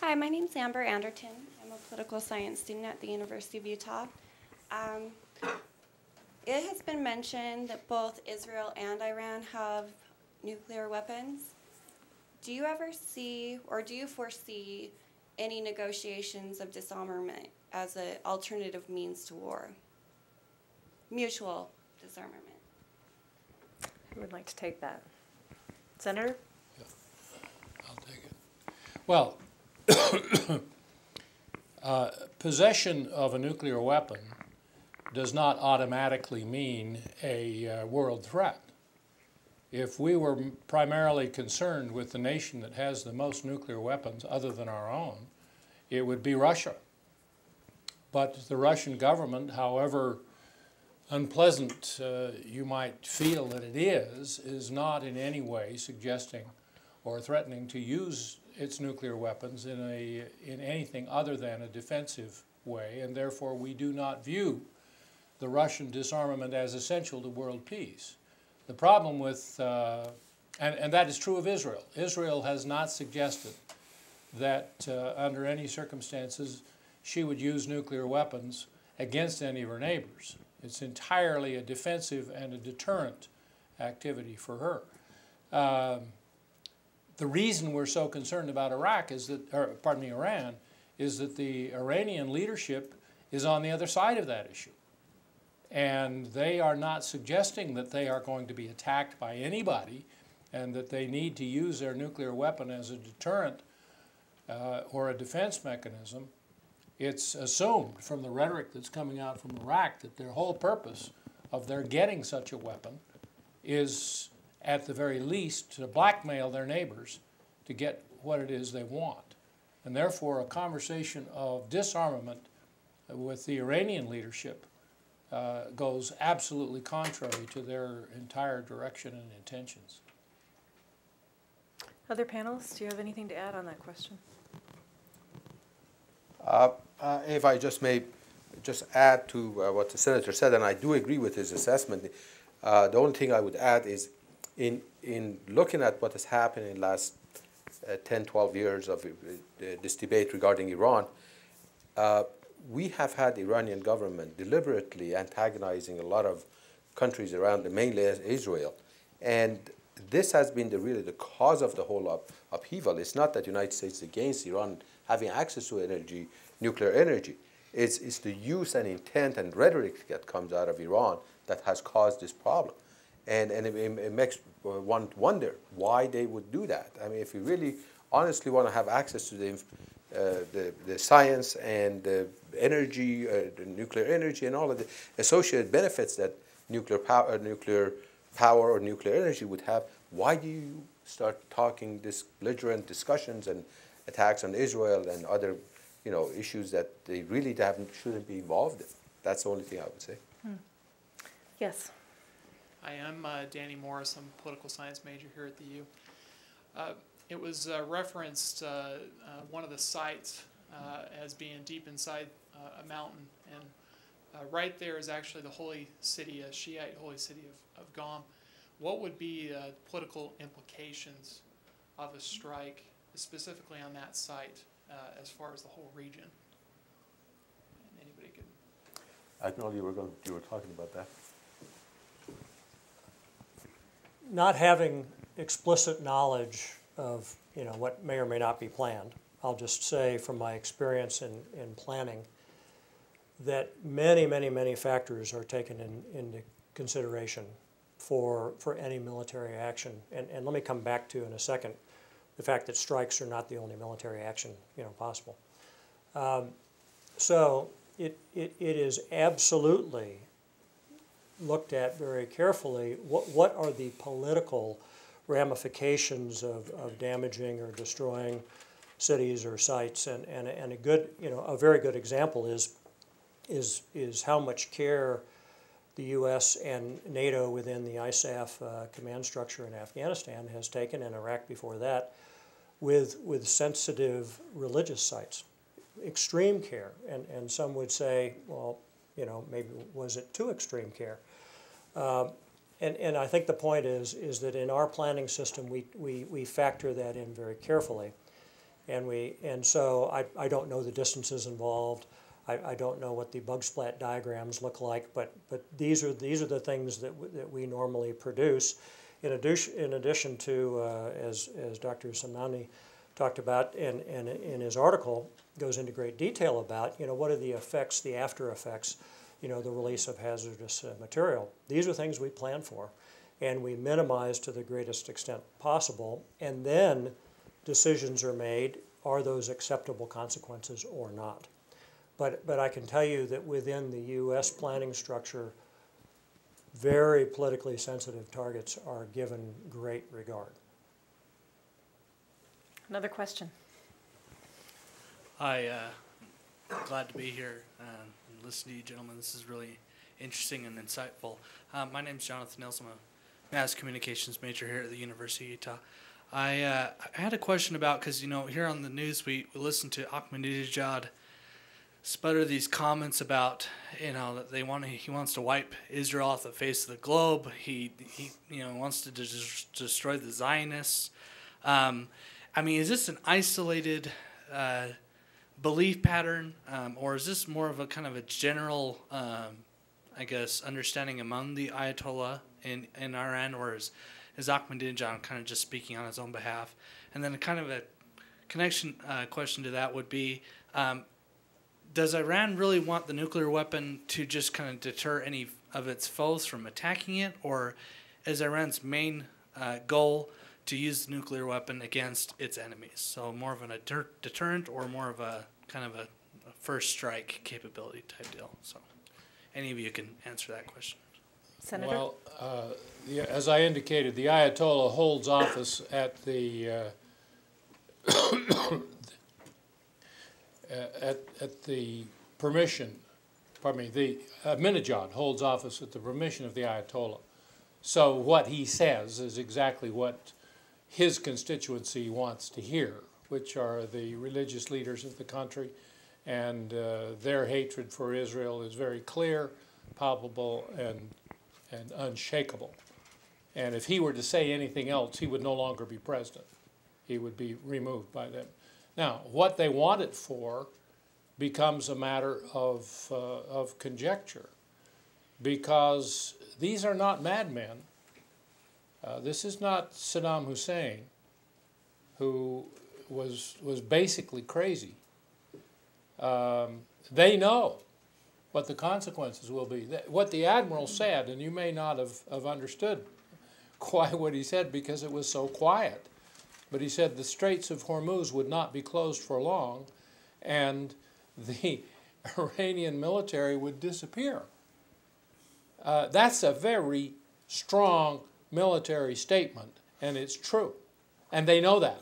Hi, my name's Amber Anderton. I'm a political science student at the University of Utah. It has been mentioned that both Israel and Iran have nuclear weapons. Do you ever see, or do you foresee, any negotiations of disarmament as an alternative means to war? Mutual disarmament. Who would like to take that? Senator? Well, possession of a nuclear weapon does not automatically mean a world threat. If we were primarily concerned with the nation that has the most nuclear weapons other than our own, it would be Russia. But the Russian government, however unpleasant you might feel that it is not in any way suggesting or threatening to use its nuclear weapons in anything other than a defensive way, and therefore we do not view the Russian disarmament as essential to world peace. The problem with, and that is true of Israel. Israel has not suggested that under any circumstances she would use nuclear weapons against any of her neighbors. It's entirely a defensive and a deterrent activity for her. The reason we're so concerned about Iran is that the Iranian leadership is on the other side of that issue. And they are not suggesting that they are going to be attacked by anybody and that they need to use their nuclear weapon as a deterrent or a defense mechanism. It's assumed from the rhetoric that's coming out from Iraq that their whole purpose of their getting such a weapon is, at the very least, to blackmail their neighbors to get what it is they want. And therefore, a conversation of disarmament with the Iranian leadership goes absolutely contrary to their entire direction and intentions. Other panelists, do you have anything to add on that question? If I just may just add to what the senator said, and I do agree with his assessment, the only thing I would add is in looking at what has happened in the last 10, 12 years of this debate regarding Iran, we have had the Iranian government deliberately antagonizing a lot of countries around, mainly Israel. And this has been really the cause of the whole upheaval. It's not that the United States is against Iran having access to energy, nuclear energy. It's the use and intent and rhetoric that comes out of Iran that has caused this problem. And it makes one wonder why they would do that. I mean, if you really honestly want to have access to the science and the energy, the nuclear energy, and all of the associated benefits that nuclear power or nuclear energy would have, why do you start talking this belligerent discussions and attacks on Israel and other, issues that they really shouldn't be involved in? That's the only thing I would say. Yes. Hi, I'm Danny Morris. I'm a political science major here at the U. It was referenced one of the sites as being deep inside a mountain, and right there is actually the holy city, a Shiite holy city of Qom. What would be political implications of a strike, specifically on that site, as far as the whole region? And anybody could. I know you were talking about that. Not having explicit knowledge of what may or may not be planned, I'll just say from my experience in planning that many factors are taken into consideration for any military action. And let me come back to in a second the fact that strikes are not the only military action possible. So it is absolutely looked at very carefully. What are the political ramifications of damaging or destroying cities or sites? And a good, a very good example is how much care the U.S. and NATO within the ISAF command structure in Afghanistan has taken, and Iraq before that, with sensitive religious sites. Extreme care, and some would say, well, maybe was it too extreme care? And I think the point is that in our planning system, we factor that in very carefully. And so I don't know the distances involved. I don't know what the bug splat diagrams look like, but these are the things that we normally produce. In addition to, as Dr. Semnani talked about, and in his article goes into great detail about, what are the effects, the after effects, the release of hazardous material. These are things we plan for, and we minimize to the greatest extent possible, and then decisions are made are those acceptable consequences or not? But I can tell you that within the U.S. planning structure, very politically sensitive targets are given great regard. Another question. Hi, glad to be here and listen to you gentlemen. This is really interesting and insightful. My name is Jonathan Nils. I'm a mass communications major here at the University of Utah. I had a question about, because, you know, here on the news we listen to Ahmadinejad sputter these comments about, you know, that he wants to wipe Israel off the face of the globe. He you know, wants to destroy the Zionists. I mean, is this an isolated belief pattern, or is this more of a kind of a general, I guess, understanding among the Ayatollah in Iran, or is Ahmadinejad kind of just speaking on his own behalf? And then kind of a connection question to that would be, does Iran really want the nuclear weapon to just kind of deter any of its foes from attacking it, or is Iran's main goal to use the nuclear weapon against its enemies? So more of a deterrent, or more of a kind of a first strike capability type deal? So any of you can answer that question. Senator? Well, as I indicated, the Ayatollah holds office at the at the permission. Pardon me. The Ahmadinejad holds office at the permission of the Ayatollah. So what he says is exactly what his constituency wants to hear, which are the religious leaders of the country, and their hatred for Israel is very clear, palpable, and unshakable. And if he were to say anything else, he would no longer be president. He would be removed by them. Now, what they want it for becomes a matter of conjecture, because these are not madmen. This is not Saddam Hussein, who was basically crazy. They know what the consequences will be. What the admiral said, and you may not have understood quite what he said because it was so quiet, but he said the Straits of Hormuz would not be closed for long, and the Iranian military would disappear. That's a very strong military statement, and it's true, and they know that.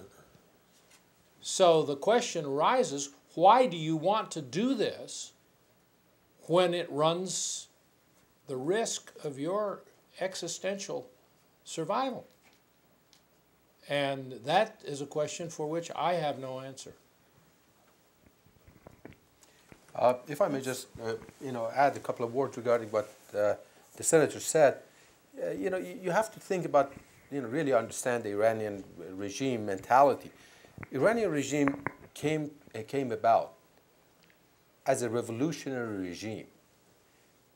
So the question arises, why do you want to do this when it runs the risk of your existential survival? And that is a question for which I have no answer. If I may just, add a couple of words regarding what the senator said. You have to think about, really understand the Iranian regime mentality. Iranian regime came about as a revolutionary regime.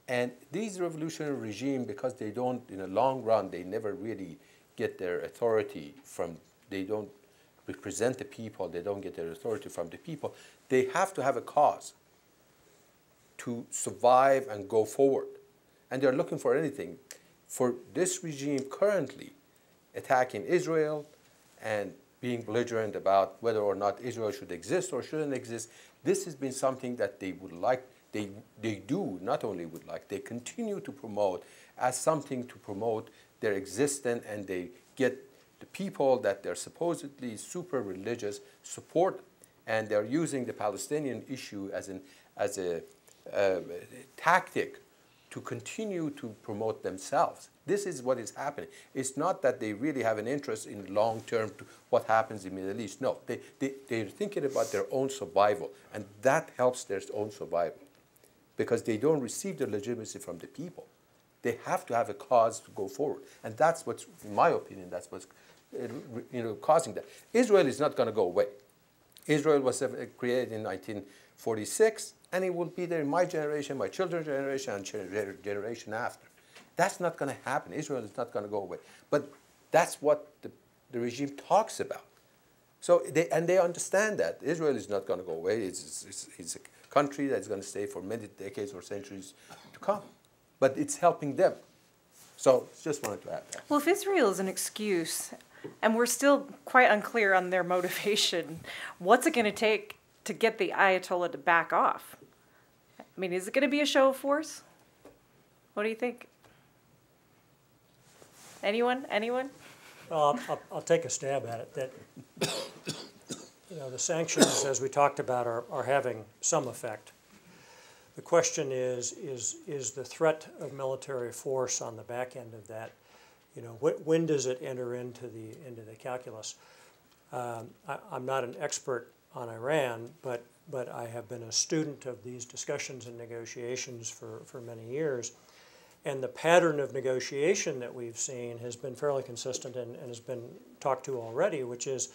And these revolutionary regime, because they don't, in the long run, they never really get their authority from, they don't represent the people, they don't get their authority from the people. They have to have a cause to survive and go forward. And they're looking for anything. For this regime currently attacking Israel and being belligerent about whether or not Israel should exist or shouldn't exist, this has been something that they would like, they do, not only would like, they continue to promote as something to promote their existence, and they get the people that they're supposedly super religious support, and they're using the Palestinian issue as a tactic to continue to promote themselves. This is what is happening. It's not that they really have an interest in long term to what happens in the Middle East. No, they're thinking about their own survival, and that helps their own survival because they don't receive the legitimacy from the people. They have to have a cause to go forward, and that's what's, in my opinion, that's what's causing that. Israel is not going to go away. Israel was created in 1946, and it will be there in my generation, my children's generation, and generation after. That's not going to happen. Israel is not going to go away. But that's what the regime talks about. So they understand that Israel is not going to go away. It's a country that's going to stay for many decades or centuries to come. But it's helping them. So just wanted to add that. Well, if Israel is an excuse, And we're still quite unclear on their motivation. What's it going to take to get the Ayatollah to back off? I mean, is it going to be a show of force? What do you think? Anyone? Anyone? Well, I'll take a stab at it. That the sanctions, as we talked about, are having some effect. The question is the threat of military force on the back end of that? When does it enter into the calculus? I'm not an expert on Iran, but I have been a student of these discussions and negotiations for many years. And the pattern of negotiation that we've seen has been fairly consistent and has been talked to already, which is,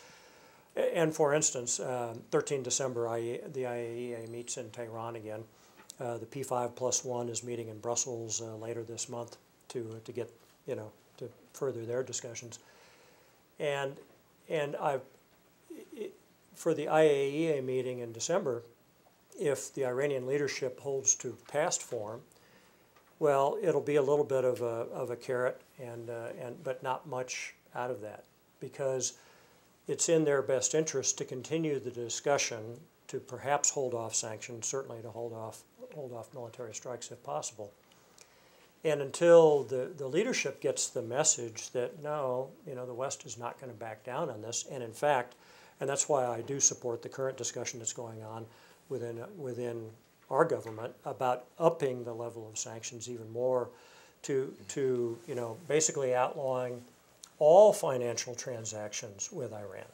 and for instance, 13 December, the IAEA meets in Tehran again. The P5+1 is meeting in Brussels later this month to get, to further their discussions. And for the IAEA meeting in December, if the Iranian leadership holds to past form, well, it'll be a little bit of a carrot, but not much out of that, because it's in their best interest to continue the discussion, to perhaps hold off sanctions, certainly to hold off military strikes if possible. And until the leadership gets the message that no, the West is not going to back down on this, and in fact, and that's why I do support the current discussion that's going on within our government about upping the level of sanctions even more to basically outlawing all financial transactions with Iran.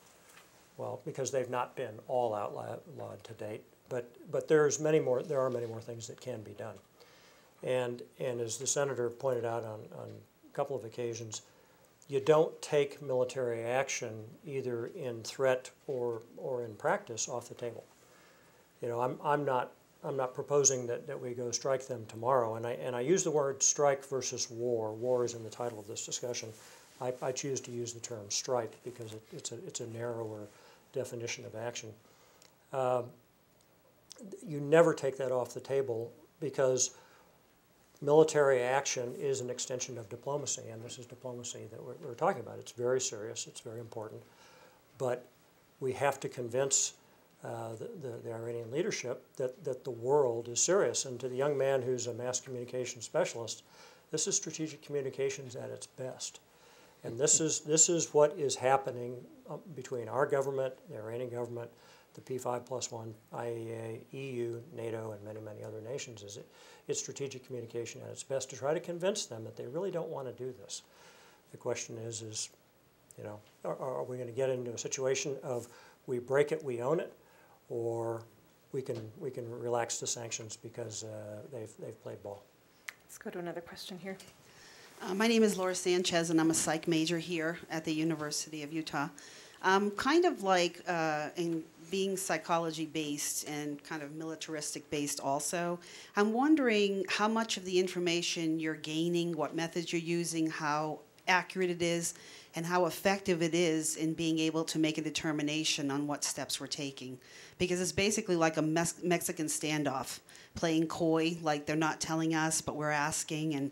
Well, because they've not been all outlawed to date, but there are many more things that can be done. And as the senator pointed out on a couple of occasions, you don't take military action either in threat or in practice off the table. I'm not proposing that we go strike them tomorrow, and I use the word strike versus war. War is in the title of this discussion. I choose to use the term strike because it's a narrower definition of action. You never take that off the table because military action is an extension of diplomacy, and this is diplomacy that we're talking about. It's very serious, it's very important, but we have to convince the Iranian leadership that the world is serious. And to the young man who's a mass communication specialist, this is strategic communications at its best. And this is what is happening between our government, the Iranian government, the P5+1, IAEA, EU, NATO, and many, many other nations. It's strategic communication at its best to try to convince them that they really don't want to do this. The question is are we going to get into a situation of we break it, we own it, or we can relax the sanctions because they've played ball? Let's go to another question here. My name is Laura Sanchez, and I'm a psych major here at the University of Utah. Kind of like in being psychology-based and kind of militaristic-based also, I'm wondering how much of the information you're gaining, what methods you're using, how accurate it is, and how effective it is in being able to make a determination on what steps we're taking. Because it's basically like a Mexican standoff, playing coy, like they're not telling us, but we're asking, and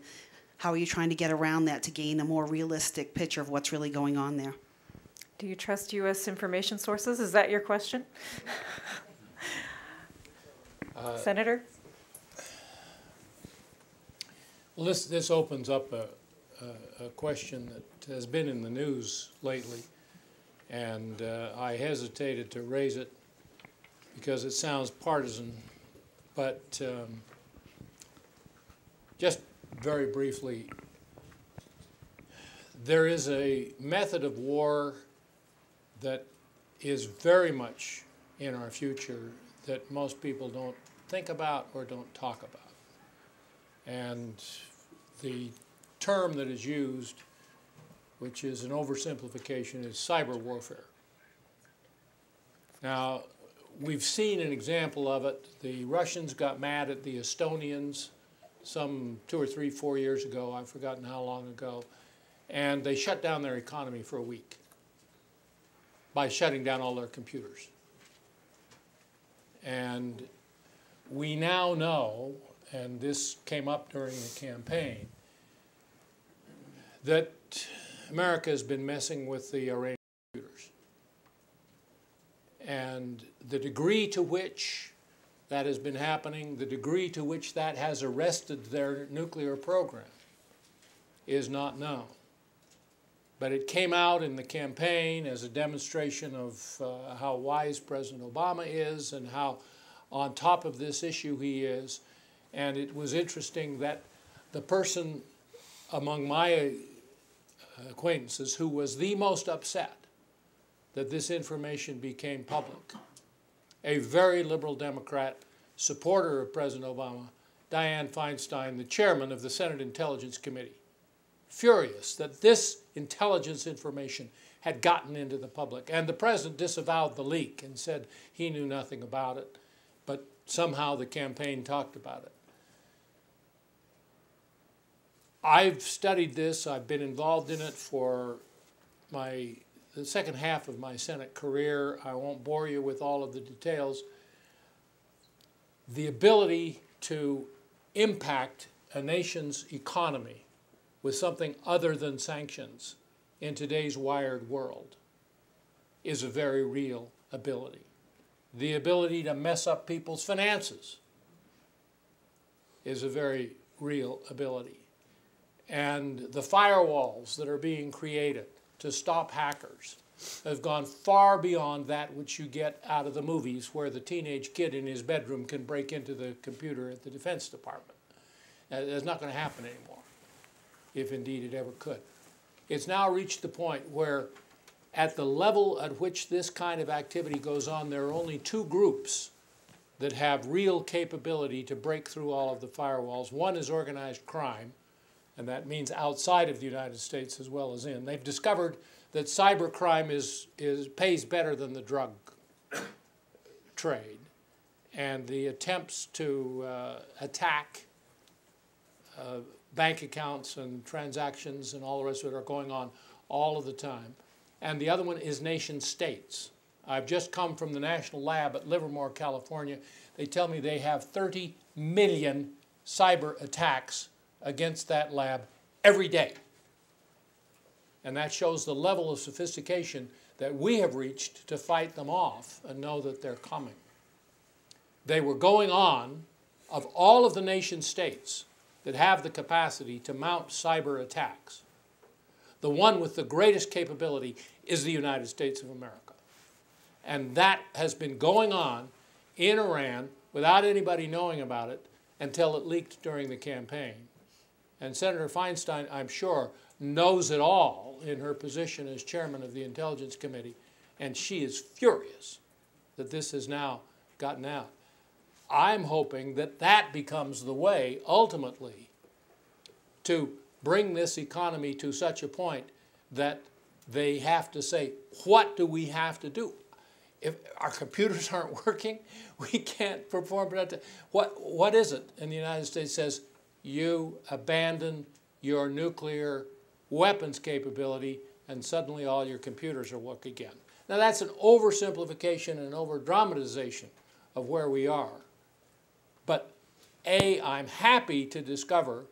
how are you trying to get around that to gain a more realistic picture of what's really going on there? Do you trust U.S. information sources? Is that your question? Senator? Well, this opens up a question that has been in the news lately, and I hesitated to raise it because it sounds partisan, but just very briefly, there is a method of war that is very much in our future that most people don't think about or don't talk about. And the term that is used, which is an oversimplification, is cyber warfare. Now, we've seen an example of it. The Russians got mad at the Estonians some 2 or 3, 4 years ago, I've forgotten how long ago, and they shut down their economy for a week by shutting down all their computers. And we now know, and this came up during the campaign, that America has been messing with the Iranian computers. And the degree to which that has been happening, the degree to which that has arrested their nuclear program is not known. But it came out in the campaign as a demonstration of how wise President Obama is and how on top of this issue he is. And it was interesting that the person among my acquaintances who was the most upset that this information became public, a very liberal Democrat, supporter of President Obama, Dianne Feinstein, the chairman of the Senate Intelligence Committee, furious that this intelligence information had gotten into the public. And the president disavowed the leak and said he knew nothing about it, but somehow the campaign talked about it. I've studied this. I've been involved in it for the second half of my Senate career. I won't bore you with all of the details. The ability to impact a nation's economy with something other than sanctions in today's wired world is a very real ability. The ability to mess up people's finances is a very real ability. And the firewalls that are being created to stop hackers have gone far beyond that which you get out of the movies where the teenage kid in his bedroom can break into the computer at the Defense Department. That's not going to happen anymore, if indeed it ever could. It's now reached the point where at the level at which this kind of activity goes on, there are only two groups that have real capability to break through all of the firewalls. One is organized crime, and that means outside of the United States as well as in. They've discovered that cybercrime pays better than the drug trade. And the attempts to attack bank accounts and transactions and all the rest of it are going on all of the time. And the other one is nation states. I've just come from the National Lab at Livermore, California. They tell me they have 30 million cyber attacks against that lab every day. And that shows the level of sophistication that we have reached to fight them off and know that they're coming. They were going on, of all of the nation states that have the capacity to mount cyber attacks, the one with the greatest capability is the United States of America. And that has been going on in Iran without anybody knowing about it until it leaked during the campaign. And Senator Feinstein, I'm sure, knows it all in her position as chairman of the Intelligence Committee, and she is furious that this has now gotten out. I'm hoping that that becomes the way, ultimately, to bring this economy to such a point that they have to say, what do we have to do? If our computers aren't working, we can't perform productive. What is it? And the United States says, you abandon your nuclear weapons capability, and suddenly all your computers will work again. Now that's an oversimplification and an over-dramatization of where we are. But A, I'm happy to discover,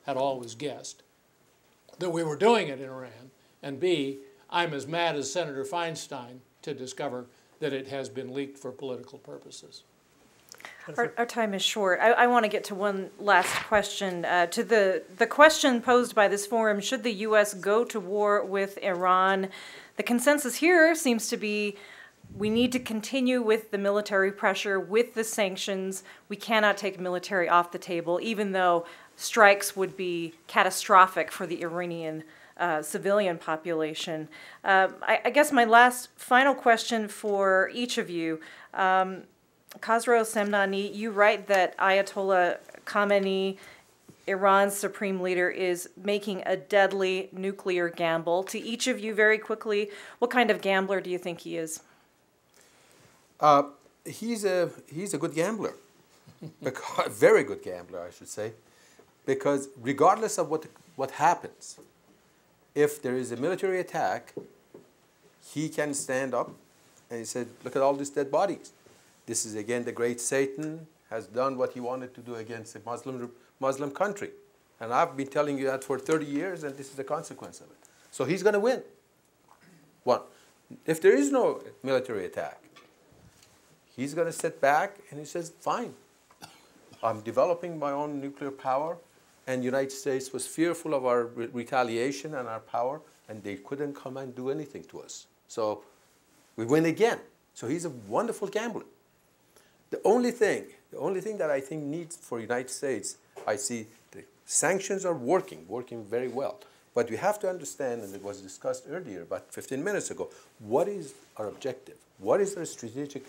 had always guessed, that we were doing it in Iran, and B, I'm as mad as Senator Feinstein to discover that it has been leaked for political purposes. Our time is short. I want to get to one last question. To the question posed by this forum, should the U.S. go to war with Iran? The consensus here seems to be we need to continue with the military pressure, with the sanctions. We cannot take military off the table, even though strikes would be catastrophic for the Iranian civilian population. I guess my final question for each of you, Khosrow Semnani, you write that Ayatollah Khamenei, Iran's supreme leader, is making a deadly nuclear gamble. To each of you, very quickly, what kind of gambler do you think he is? He's a good gambler, a very good gambler, I should say, because regardless of what happens, if there is a military attack, he can stand up and he said, look at all these dead bodies. This is, again, the great Satan has done what he wanted to do against a Muslim country. And I've been telling you that for 30 years, and this is the consequence of it. So he's going to win. One, if there is no military attack, he's going to sit back and he says, fine, I'm developing my own nuclear power, and the United States was fearful of our retaliation and our power, and they couldn't come and do anything to us. So we win again. So he's a wonderful gambler. The only thing that I think needs for the United States, I see the sanctions are working very well. But we have to understand, and it was discussed earlier, about 15 minutes ago, what is our objective? What is our strategic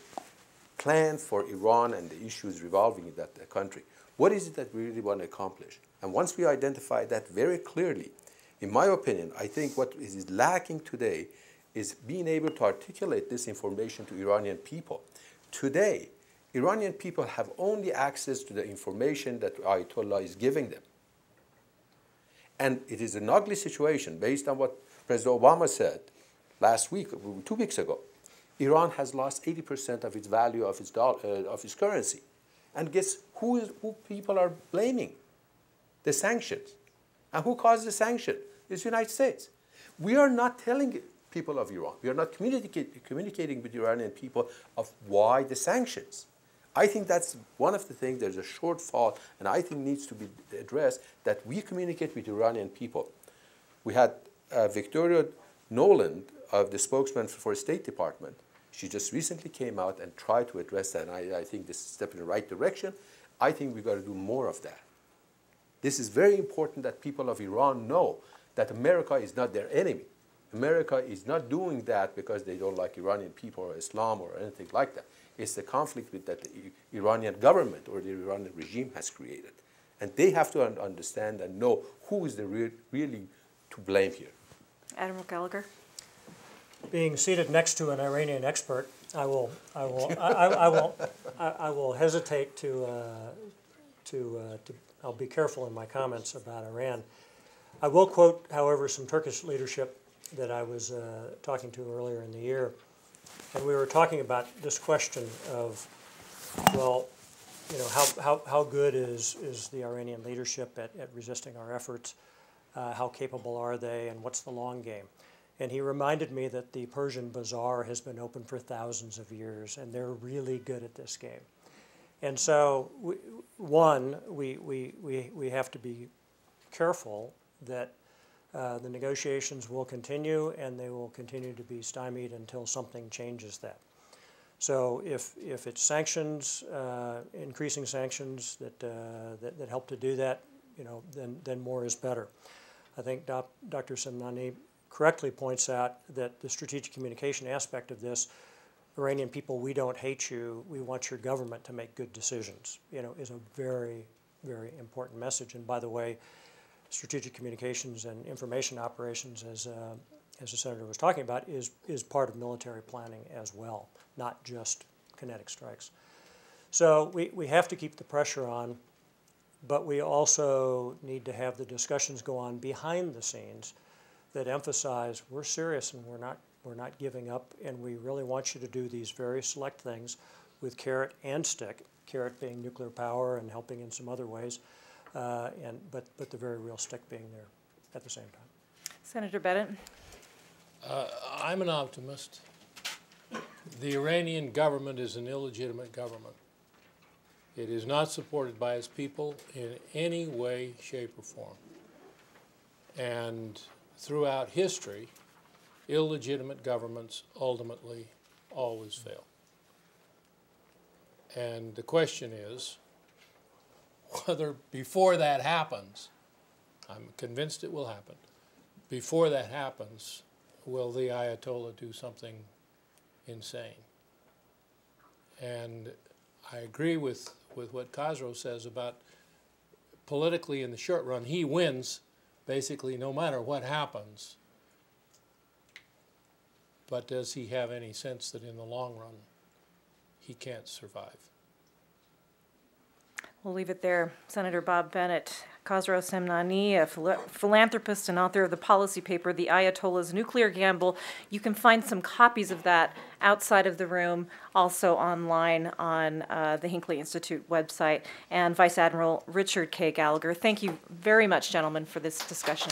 plan for Iran and the issues revolving in that country? What is it that we really want to accomplish? And once we identify that very clearly, in my opinion, I think what is lacking today is being able to articulate this information to Iranian people. Today, Iranian people have only access to the information that Ayatollah is giving them. And it is an ugly situation based on what President Obama said last week, 2 weeks ago. Iran has lost 80% of its value of its currency. And guess who people are blaming? The sanctions. And who caused the sanction? It's the United States. We are not telling people of Iran, we are not communicating with Iranian people of why the sanctions. I think that's one of the things, there's a shortfall, and I think needs to be addressed, that we communicate with Iranian people. We had Victoria Noland, the spokesman for State Department. She just recently came out and tried to address that, and I think this is a step in the right direction. I think we've got to do more of that. This is very important that people of Iran know that America is not their enemy. America is not doing that because they don't like Iranian people or Islam or anything like that. It's the conflict that the Iranian government or the Iranian regime has created. And they have to understand and know who is really to blame here. Admiral Gallagher. Being seated next to an Iranian expert, I will hesitate I'll be careful in my comments about Iran. I will quote, however, some Turkish leadership that I was talking to earlier in the year. And we were talking about this question of, well, you know, how good is the Iranian leadership at resisting our efforts? How capable are they, and what's the long game? And he reminded me that the Persian Bazaar has been open for thousands of years, and they're really good at this game. And so, we have to be careful that the negotiations will continue, and they will continue to be stymied until something changes that. So if it's sanctions, increasing sanctions that help to do that, you know, then more is better. I think Dr. Semnani correctly points out that the strategic communication aspect of this, Iranian people, we don't hate you, we want your government to make good decisions, you know, is a very, very important message. And by the way, strategic communications and information operations, as the Senator was talking about, is part of military planning as well, not just kinetic strikes. So we have to keep the pressure on, but we also need to have the discussions go on behind the scenes that emphasize we're serious and we're not giving up, and we really want you to do these very select things with carrot and stick, carrot being nuclear power and helping in some other ways, but the very real stick being there at the same time. Senator Bennett. I'm an optimist. The Iranian government is an illegitimate government. It is not supported by its people in any way, shape, or form. And throughout history, illegitimate governments ultimately always fail. And the question is whether before that happens, I'm convinced it will happen, before that happens, will the Ayatollah do something insane? And I agree with what Khosrow says about politically in the short run, he wins basically no matter what happens. But does he have any sense that in the long run he can't survive? We'll leave it there. Senator Bob Bennett, Khosrow Semnani, a philanthropist and author of the policy paper, The Ayatollah's Nuclear Gamble. You can find some copies of that outside of the room, also online on the Hinckley Institute website. And Vice Admiral Richard K. Gallagher, thank you very much, gentlemen, for this discussion.